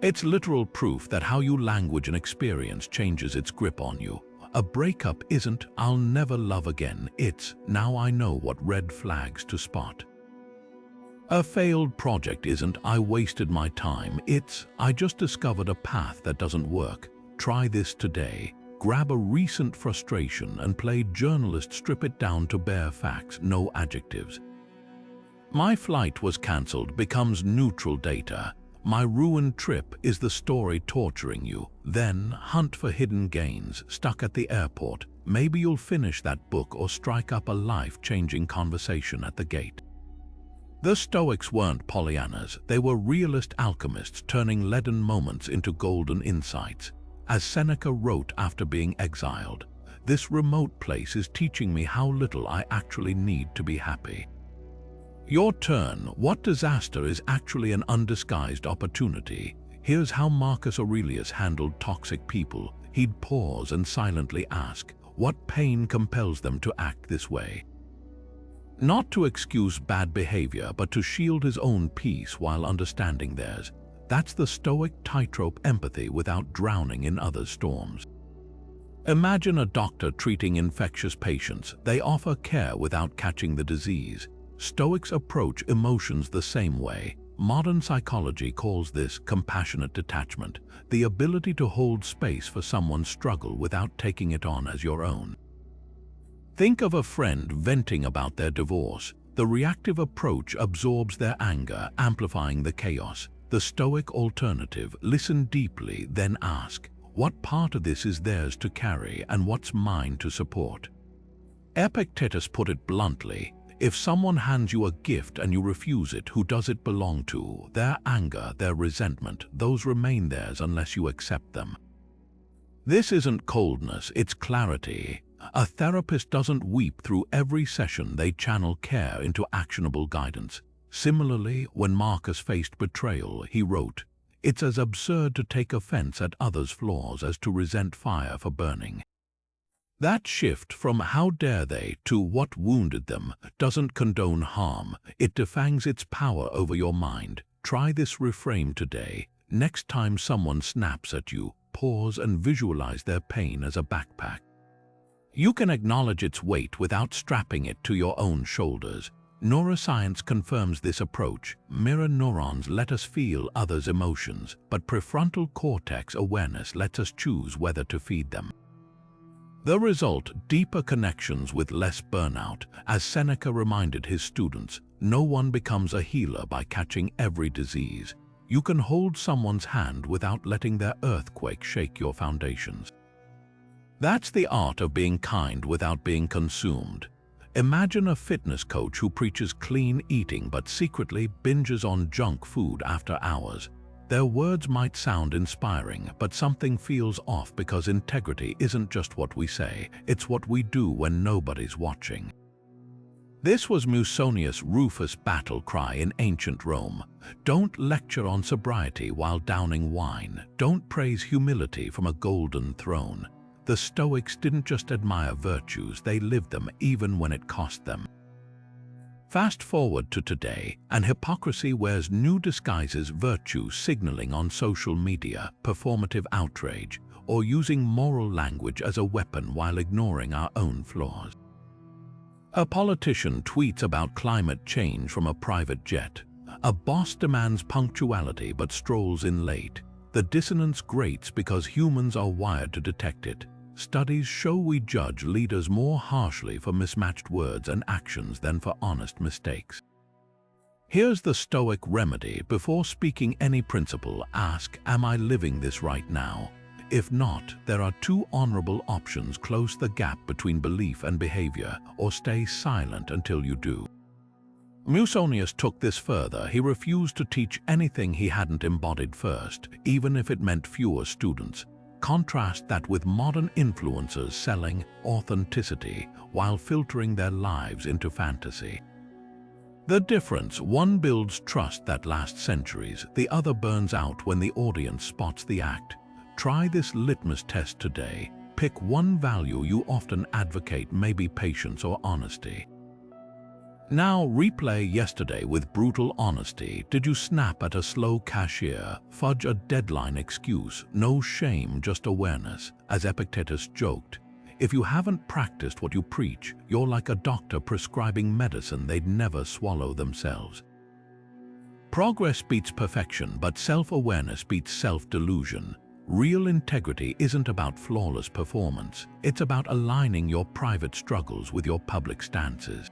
It's literal proof that how you language an experience changes its grip on you. A breakup isn't, "I'll never love again," it's, "Now I know what red flags to spot." A failed project isn't, "I wasted my time," it's, "I just discovered a path that doesn't work. Try this today." Grab a recent frustration and play journalist, strip it down to bare facts, no adjectives. "My flight was cancelled" becomes neutral data. "My ruined trip" is the story torturing you. Then hunt for hidden gains. Stuck at the airport, maybe you'll finish that book or strike up a life-changing conversation at the gate. The Stoics weren't Pollyannas, they were realist alchemists turning leaden moments into golden insights. As Seneca wrote after being exiled, "This remote place is teaching me how little I actually need to be happy." Your turn. What disaster is actually an undisguised opportunity? Here's how Marcus Aurelius handled toxic people. He'd pause and silently ask, what pain compels them to act this way? not to excuse bad behavior but to shield his own peace while understanding theirs. That's the Stoic tightrope empathy without drowning in others' storms. Imagine a doctor treating infectious patients. They offer care without catching the disease. Stoics approach emotions the same way. Modern psychology calls this compassionate detachment, the ability to hold space for someone's struggle without taking it on as your own. Think of a friend venting about their divorce. The reactive approach absorbs their anger, amplifying the chaos. The Stoic alternative: listen deeply, then ask, what part of this is theirs to carry and what's mine to support? Epictetus put it bluntly: if someone hands you a gift and you refuse it, who does it belong to? Their anger, their resentment, those remain theirs unless you accept them. This isn't coldness, it's clarity. A therapist doesn't weep through every session, they channel care into actionable guidance. Similarly, when Marcus faced betrayal, he wrote, "It's as absurd to take offense at others' flaws as to resent fire for burning." That shift from "how dare they" to "what wounded them" doesn't condone harm, it defangs its power over your mind. Try this reframe today. Next time someone snaps at you, pause and visualize their pain as a backpack. You can acknowledge its weight without strapping it to your own shoulders. Neuroscience confirms this approach. Mirror neurons let us feel others' emotions, but prefrontal cortex awareness lets us choose whether to feed them. The result: deeper connections with less burnout. As Seneca reminded his students, no one becomes a healer by catching every disease. You can hold someone's hand without letting their earthquake shake your foundations. That's the art of being kind without being consumed. Imagine a fitness coach who preaches clean eating but secretly binges on junk food after hours. Their words might sound inspiring, but something feels off because integrity isn't just what we say, it's what we do when nobody's watching. This was Musonius Rufus' battle cry in ancient Rome. Don't lecture on sobriety while downing wine. Don't praise humility from a golden throne. The Stoics didn't just admire virtues, they lived them even when it cost them. Fast forward to today, and hypocrisy wears new disguises: virtue signaling on social media, performative outrage, or using moral language as a weapon while ignoring our own flaws. A politician tweets about climate change from a private jet. A boss demands punctuality but strolls in late. The dissonance grates because humans are wired to detect it. Studies show we judge leaders more harshly for mismatched words and actions than for honest mistakes. Here's the Stoic remedy: before speaking any principle, ask, am I living this right now? If not, there are two honorable options: close the gap between belief and behavior, or stay silent until you do. Musonius took this further. He refused to teach anything he hadn't embodied first, even if it meant fewer students. Contrast that with modern influencers selling authenticity while filtering their lives into fantasy. The difference: one builds trust that lasts centuries, the other burns out when the audience spots the act. Try this litmus test today. Pick one value you often advocate, maybe patience or honesty. Now replay yesterday with brutal honesty. Did you snap at a slow cashier, fudge a deadline excuse? No shame, just awareness. As Epictetus joked, if you haven't practiced what you preach, you're like a doctor prescribing medicine they'd never swallow themselves. Progress beats perfection, but self-awareness beats self-delusion. Real integrity isn't about flawless performance. It's about aligning your private struggles with your public stances.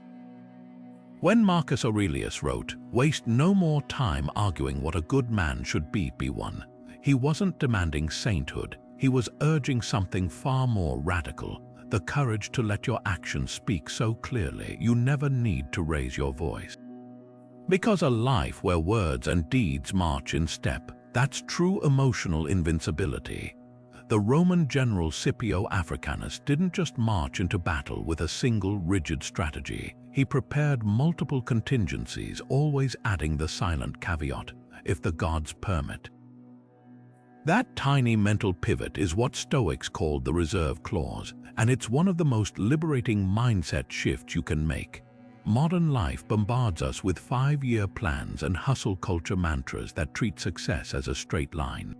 When Marcus Aurelius wrote, "Waste no more time arguing what a good man should be one," he wasn't demanding sainthood, he was urging something far more radical: the courage to let your actions speak so clearly you never need to raise your voice. Because a life where words and deeds march in step, that's true emotional invincibility. The Roman general Scipio Africanus didn't just march into battle with a single rigid strategy. He prepared multiple contingencies, always adding the silent caveat, if the gods permit. That tiny mental pivot is what Stoics called the reserve clause, and it's one of the most liberating mindset shifts you can make. Modern life bombards us with 5-year plans and hustle culture mantras that treat success as a straight line.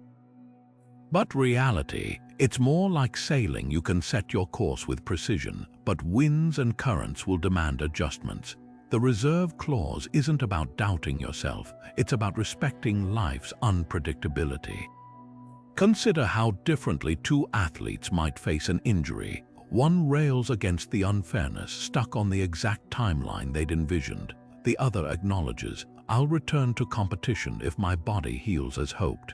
But reality, it's more like sailing. You can set your course with precision, but winds and currents will demand adjustments. The reserve clause isn't about doubting yourself, it's about respecting life's unpredictability. Consider how differently two athletes might face an injury. One rails against the unfairness, stuck on the exact timeline they'd envisioned. The other acknowledges, "I'll return to competition if my body heals as hoped."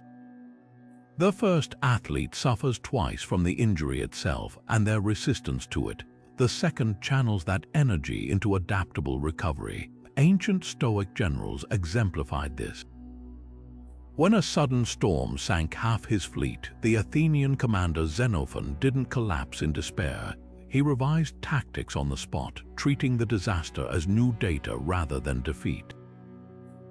The first athlete suffers twice from the injury itself and their resistance to it. The second channels that energy into adaptable recovery. Ancient Stoic generals exemplified this. When a sudden storm sank half his fleet, the Athenian commander Xenophon didn't collapse in despair. He revised tactics on the spot, treating the disaster as new data rather than defeat.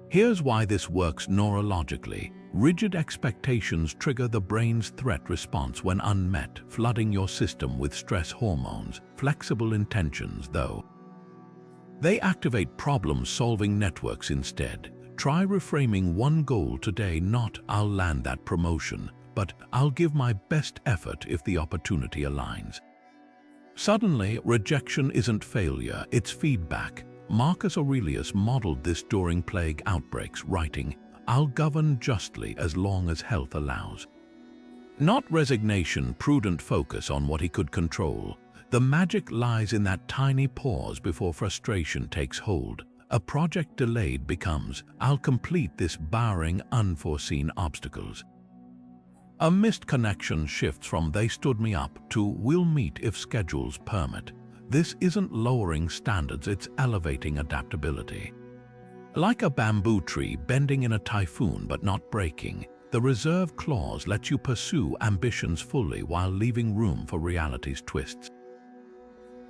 Here's why this works neurologically. Rigid expectations trigger the brain's threat response when unmet, flooding your system with stress hormones. Flexible intentions, though, they activate problem-solving networks instead. Try reframing one goal today, not "I'll land that promotion," but "I'll give my best effort if the opportunity aligns." Suddenly, rejection isn't failure, it's feedback. Marcus Aurelius modeled this during plague outbreaks, writing, "I'll govern justly as long as health allows." Not resignation, prudent focus on what he could control. The magic lies in that tiny pause before frustration takes hold. A project delayed becomes, "I'll complete this barring unforeseen obstacles." A missed connection shifts from "they stood me up" to "we'll meet if schedules permit." This isn't lowering standards, it's elevating adaptability. Like a bamboo tree bending in a typhoon but not breaking, the reserve clause lets you pursue ambitions fully while leaving room for reality's twists.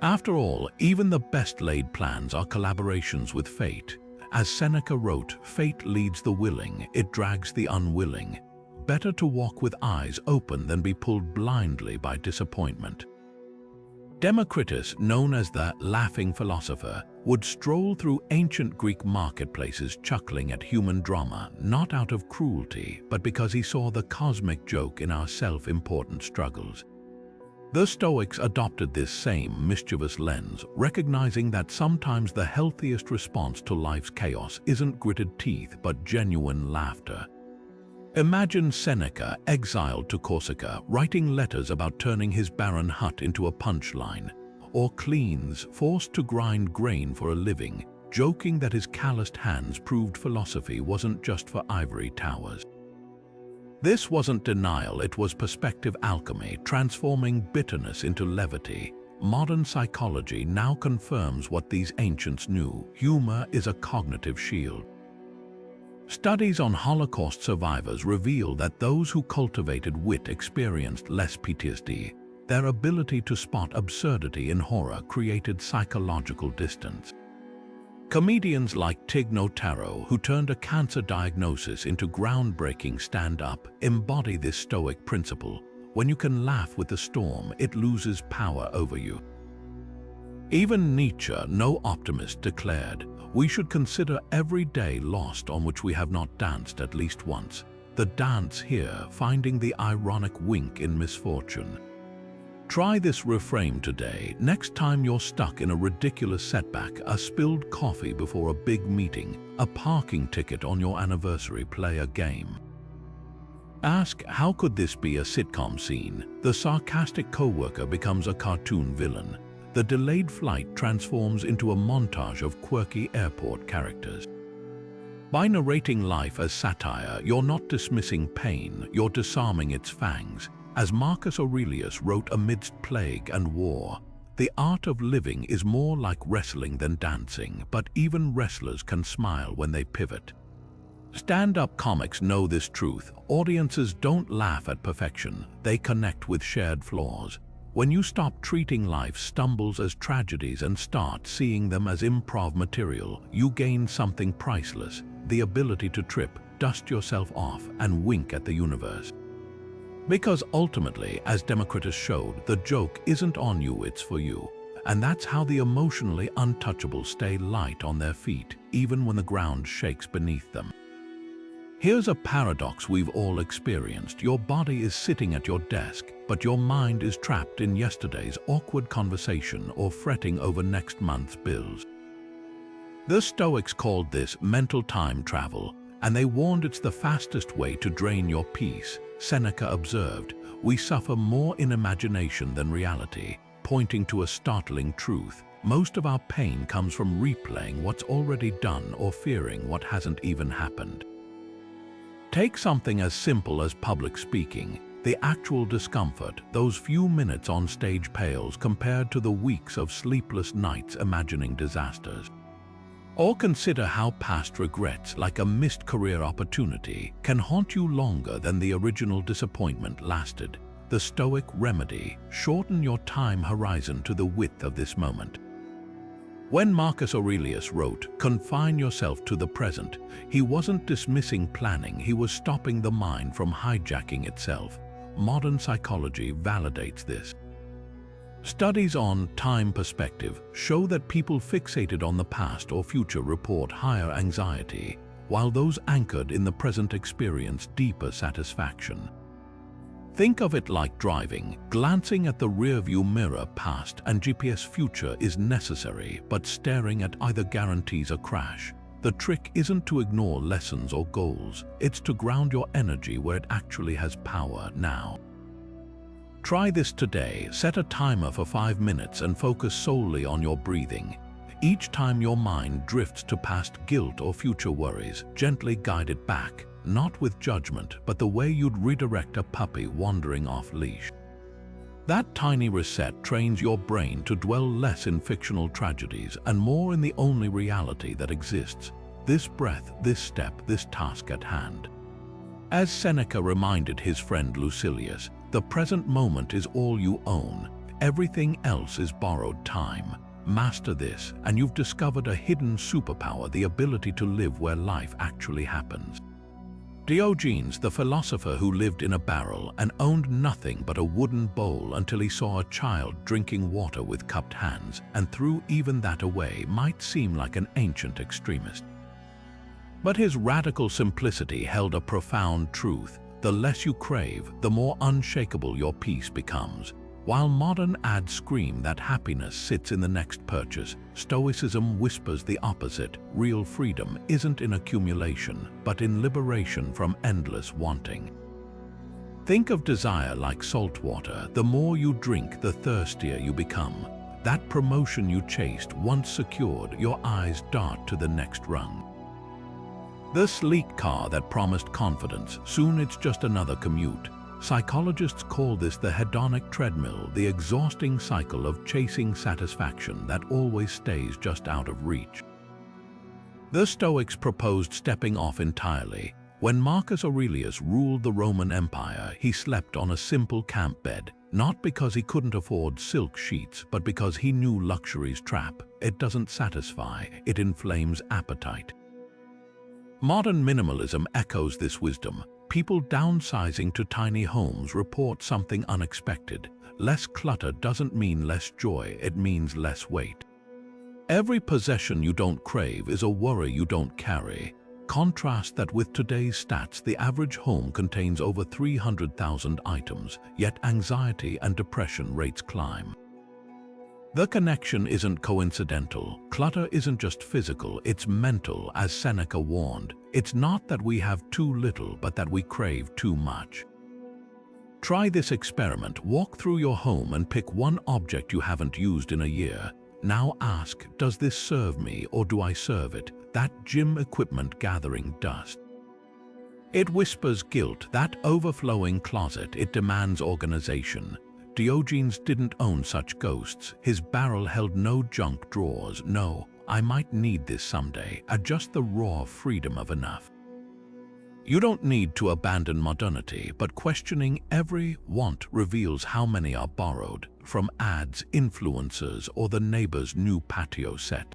After all, even the best-laid plans are collaborations with fate. As Seneca wrote, "Fate leads the willing, it drags the unwilling." Better to walk with eyes open than be pulled blindly by disappointment. Democritus, known as the laughing philosopher, would stroll through ancient Greek marketplaces chuckling at human drama, not out of cruelty, but because he saw the cosmic joke in our self-important struggles. The Stoics adopted this same mischievous lens, recognizing that sometimes the healthiest response to life's chaos isn't gritted teeth but genuine laughter. Imagine Seneca, exiled to Corsica, writing letters about turning his barren hut into a punchline, or Cleans, forced to grind grain for a living, joking that his calloused hands proved philosophy wasn't just for ivory towers. This wasn't denial, it was perspective alchemy, transforming bitterness into levity. Modern psychology now confirms what these ancients knew: humor is a cognitive shield. Studies on Holocaust survivors reveal that those who cultivated wit experienced less PTSD. Their ability to spot absurdity in horror created psychological distance. Comedians like Tig Notaro, who turned a cancer diagnosis into groundbreaking stand-up, embody this Stoic principle. When you can laugh with the storm, it loses power over you. Even Nietzsche, no optimist, declared, "We should consider every day lost on which we have not danced at least once." The dance here, finding the ironic wink in misfortune. Try this reframe today. Next time you're stuck in a ridiculous setback, a spilled coffee before a big meeting, a parking ticket on your anniversary, play a game. Ask, how could this be a sitcom scene? The sarcastic coworker becomes a cartoon villain. The delayed flight transforms into a montage of quirky airport characters. By narrating life as satire, you're not dismissing pain, you're disarming its fangs. As Marcus Aurelius wrote amidst plague and war, the art of living is more like wrestling than dancing, but even wrestlers can smile when they pivot. Stand-up comics know this truth. Audiences don't laugh at perfection, they connect with shared flaws. When you stop treating life's stumbles as tragedies and start seeing them as improv material, you gain something priceless: the ability to trip, dust yourself off, and wink at the universe. Because ultimately, as Democritus showed, the joke isn't on you, it's for you. and that's how the emotionally untouchable stay light on their feet, even when the ground shakes beneath them. Here's a paradox we've all experienced. Your body is sitting at your desk, but your mind is trapped in yesterday's awkward conversation or fretting over next month's bills. The Stoics called this mental time travel, and they warned it's the fastest way to drain your peace. Seneca observed, "We suffer more in imagination than reality," pointing to a startling truth. Most of our pain comes from replaying what's already done or fearing what hasn't even happened. Take something as simple as public speaking. The actual discomfort, those few minutes on stage, pales compared to the weeks of sleepless nights imagining disasters. Or consider how past regrets, like a missed career opportunity, can haunt you longer than the original disappointment lasted. The Stoic remedy: shorten your time horizon to the width of this moment. When Marcus Aurelius wrote, "Confine yourself to the present," he wasn't dismissing planning, he was stopping the mind from hijacking itself. Modern psychology validates this. Studies on time perspective show that people fixated on the past or future report higher anxiety, while those anchored in the present experience deeper satisfaction. Think of it like driving. Glancing at the rearview mirror past and GPS future is necessary, but staring at either guarantees a crash. The trick isn't to ignore lessons or goals, it's to ground your energy where it actually has power now. Try this today. Set a timer for 5 minutes and focus solely on your breathing. Each time your mind drifts to past guilt or future worries, gently guide it back. Not with judgment, but the way you'd redirect a puppy wandering off leash. That tiny reset trains your brain to dwell less in fictional tragedies and more in the only reality that exists: this breath, this step, this task at hand. As Seneca reminded his friend Lucilius, the present moment is all you own. Everything else is borrowed time. Master this, and you've discovered a hidden superpower: the ability to live where life actually happens. Diogenes, the philosopher who lived in a barrel and owned nothing but a wooden bowl until he saw a child drinking water with cupped hands and threw even that away, might seem like an ancient extremist. But his radical simplicity held a profound truth: the less you crave, the more unshakable your peace becomes. While modern ads scream that happiness sits in the next purchase, Stoicism whispers the opposite. Real freedom isn't in accumulation, but in liberation from endless wanting. Think of desire like salt water. The more you drink, the thirstier you become. That promotion you chased, once secured, your eyes dart to the next rung. The sleek car that promised confidence, soon it's just another commute. Psychologists call this the hedonic treadmill, the exhausting cycle of chasing satisfaction that always stays just out of reach. The Stoics proposed stepping off entirely. When Marcus Aurelius ruled the Roman Empire, he slept on a simple camp bed, not because he couldn't afford silk sheets, but because he knew luxury's trap. It doesn't satisfy, it inflames appetite. Modern minimalism echoes this wisdom. People downsizing to tiny homes report something unexpected. Less clutter doesn't mean less joy, it means less weight. Every possession you don't crave is a worry you don't carry. Contrast that with today's stats: the average home contains over 300,000 items, yet anxiety and depression rates climb. The connection isn't coincidental. Clutter isn't just physical, it's mental, as Seneca warned. It's not that we have too little, but that we crave too much. Try this experiment. Walk through your home and pick one object you haven't used in a year. Now ask, does this serve me or do I serve it? That gym equipment gathering dust. It whispers guilt. That overflowing closet, it demands organization. Diogenes didn't own such ghosts. His barrel held no junk drawers. No, I might need this someday. Just the raw freedom of enough. You don't need to abandon modernity, but questioning every want reveals how many are borrowed from ads, influencers, or the neighbor's new patio set.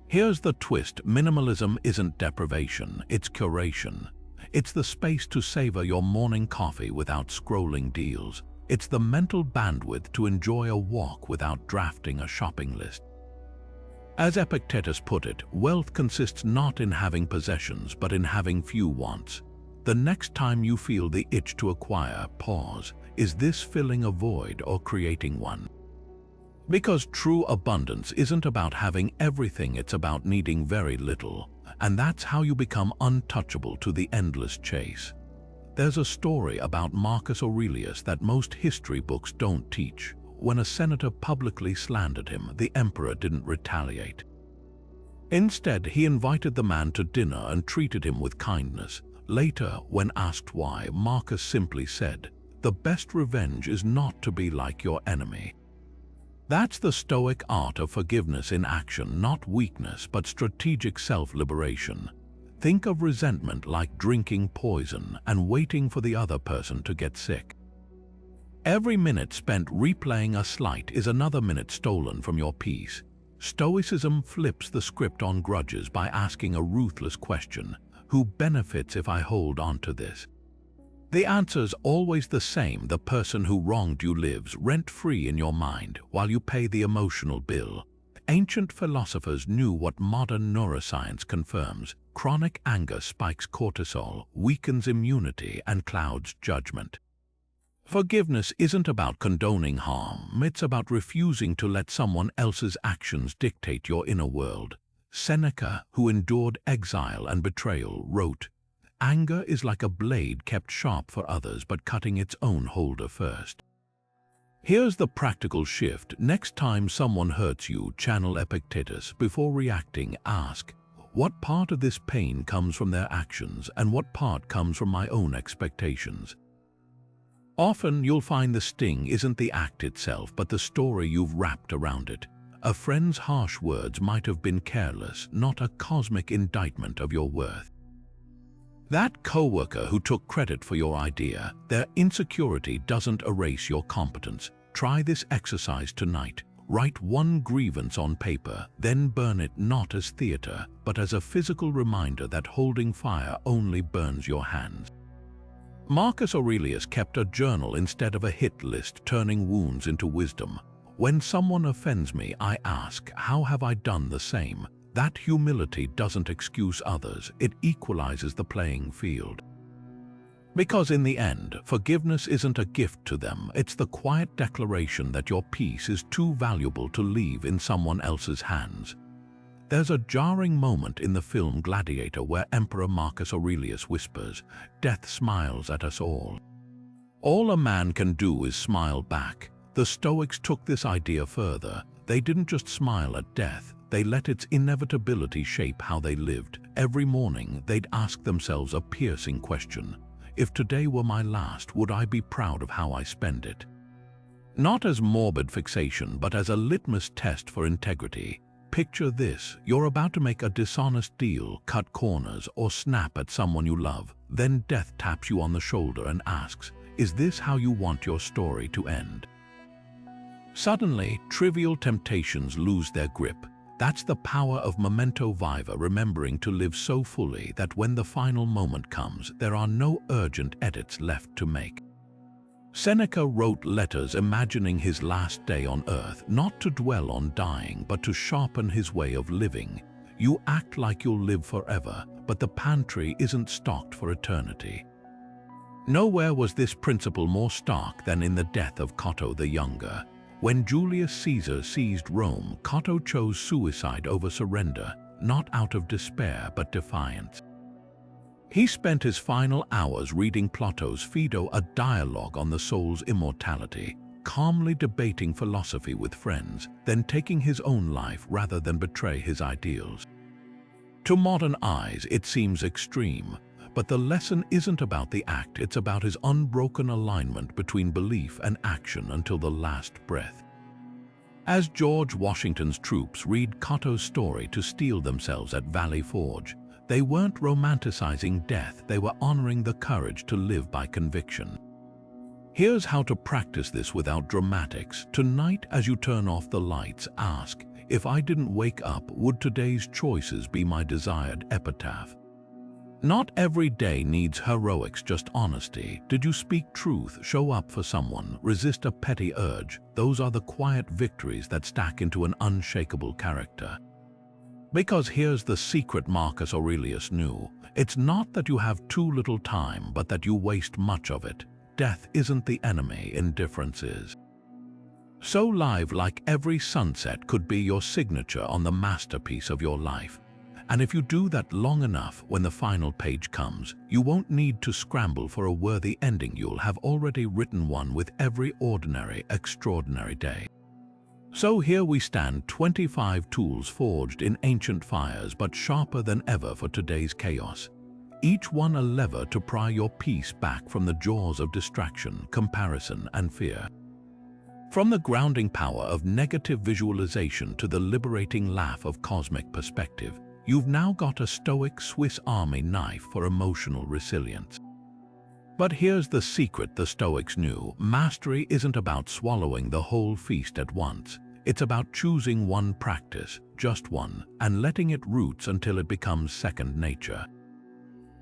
Here's the twist: minimalism isn't deprivation, it's curation. It's the space to savor your morning coffee without scrolling deals, It's the mental bandwidth to enjoy a walk without drafting a shopping list. As Epictetus put it, wealth consists not in having possessions, but in having few wants. The next time you feel the itch to acquire, pause. Is this filling a void or creating one? Because true abundance isn't about having everything, it's about needing very little. And that's how you become untouchable to the endless chase. There's a story about Marcus Aurelius that most history books don't teach. When a senator publicly slandered him, the emperor didn't retaliate. Instead, he invited the man to dinner and treated him with kindness. Later, when asked why, Marcus simply said, "The best revenge is not to be like your enemy." That's the Stoic art of forgiveness in action, not weakness, but strategic self-liberation. Think of resentment like drinking poison and waiting for the other person to get sick. Every minute spent replaying a slight is another minute stolen from your peace. Stoicism flips the script on grudges by asking a ruthless question: who benefits if I hold on to this? The answer's always the same: the person who wronged you lives rent-free in your mind while you pay the emotional bill. Ancient philosophers knew what modern neuroscience confirms: chronic anger spikes cortisol, weakens immunity, and clouds judgment. Forgiveness isn't about condoning harm, it's about refusing to let someone else's actions dictate your inner world. Seneca, who endured exile and betrayal, wrote, "Anger is like a blade kept sharp for others but cutting its own holder first." Here's the practical shift. Next time someone hurts you, channel Epictetus. Before reacting, ask, what part of this pain comes from their actions and what part comes from my own expectations? Often you'll find the sting isn't the act itself, but the story you've wrapped around it. A friend's harsh words might have been careless, not a cosmic indictment of your worth. That coworker who took credit for your idea, their insecurity doesn't erase your competence. Try this exercise tonight. Write one grievance on paper, then burn it not as theater, but as a physical reminder that holding fire only burns your hands. Marcus Aurelius kept a journal instead of a hit list, turning wounds into wisdom. When someone offends me, I ask, how have I done the same? That humility doesn't excuse others, it equalizes the playing field. Because in the end, forgiveness isn't a gift to them, it's the quiet declaration that your peace is too valuable to leave in someone else's hands. There's a jarring moment in the film Gladiator where Emperor Marcus Aurelius whispers, "Death smiles at us all." All a man can do is smile back. The Stoics took this idea further. They didn't just smile at death, they let its inevitability shape how they lived. Every morning, they'd ask themselves a piercing question: if today were my last, would I be proud of how I spend it? Not as morbid fixation, but as a litmus test for integrity. Picture this: you're about to make a dishonest deal, cut corners, or snap at someone you love. Then death taps you on the shoulder and asks, is this how you want your story to end? Suddenly, trivial temptations lose their grip. That's the power of memento viva, remembering to live so fully that when the final moment comes, there are no urgent edits left to make. Seneca wrote letters imagining his last day on earth, not to dwell on dying, but to sharpen his way of living. You act like you'll live forever, but the pantry isn't stocked for eternity. Nowhere was this principle more stark than in the death of Cotto the Younger. When Julius Caesar seized Rome, Cotto chose suicide over surrender, not out of despair but defiance. He spent his final hours reading Plato's Phaedo, a dialogue on the soul's immortality, calmly debating philosophy with friends, then taking his own life rather than betray his ideals. To modern eyes, it seems extreme, but the lesson isn't about the act, it's about his unbroken alignment between belief and action until the last breath. As George Washington's troops read Cotto's story to steel themselves at Valley Forge, they weren't romanticizing death, they were honoring the courage to live by conviction. Here's how to practice this without dramatics. Tonight, as you turn off the lights, ask, if I didn't wake up, would today's choices be my desired epitaph? Not every day needs heroics, just honesty. Did you speak truth, show up for someone, resist a petty urge? Those are the quiet victories that stack into an unshakable character. Because here's the secret Marcus Aurelius knew. It's not that you have too little time, but that you waste much of it. Death isn't the enemy, indifference is. So live like every sunset could be your signature on the masterpiece of your life. And if you do that long enough, when the final page comes, you won't need to scramble for a worthy ending. You'll have already written one with every ordinary, extraordinary day. So here we stand, 25 tools forged in ancient fires, but sharper than ever for today's chaos. Each one a lever to pry your peace back from the jaws of distraction, comparison, and fear. From the grounding power of negative visualization to the liberating laugh of cosmic perspective, you've now got a Stoic Swiss Army knife for emotional resilience. But here's the secret the Stoics knew. Mastery isn't about swallowing the whole feast at once. It's about choosing one practice, just one, and letting it roots until it becomes second nature.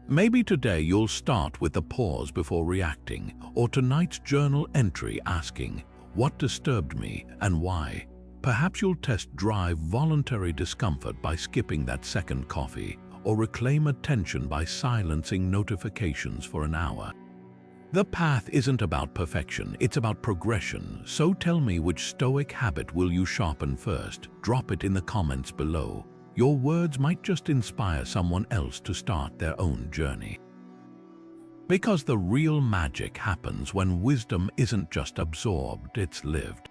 Maybe today you'll start with the pause before reacting, or tonight's journal entry asking, what disturbed me and why? Perhaps you'll test drive voluntary discomfort by skipping that second coffee, or reclaim attention by silencing notifications for an hour. The path isn't about perfection, it's about progression. So tell me, which Stoic habit will you sharpen first? Drop it in the comments below. Your words might just inspire someone else to start their own journey. Because the real magic happens when wisdom isn't just absorbed, it's lived.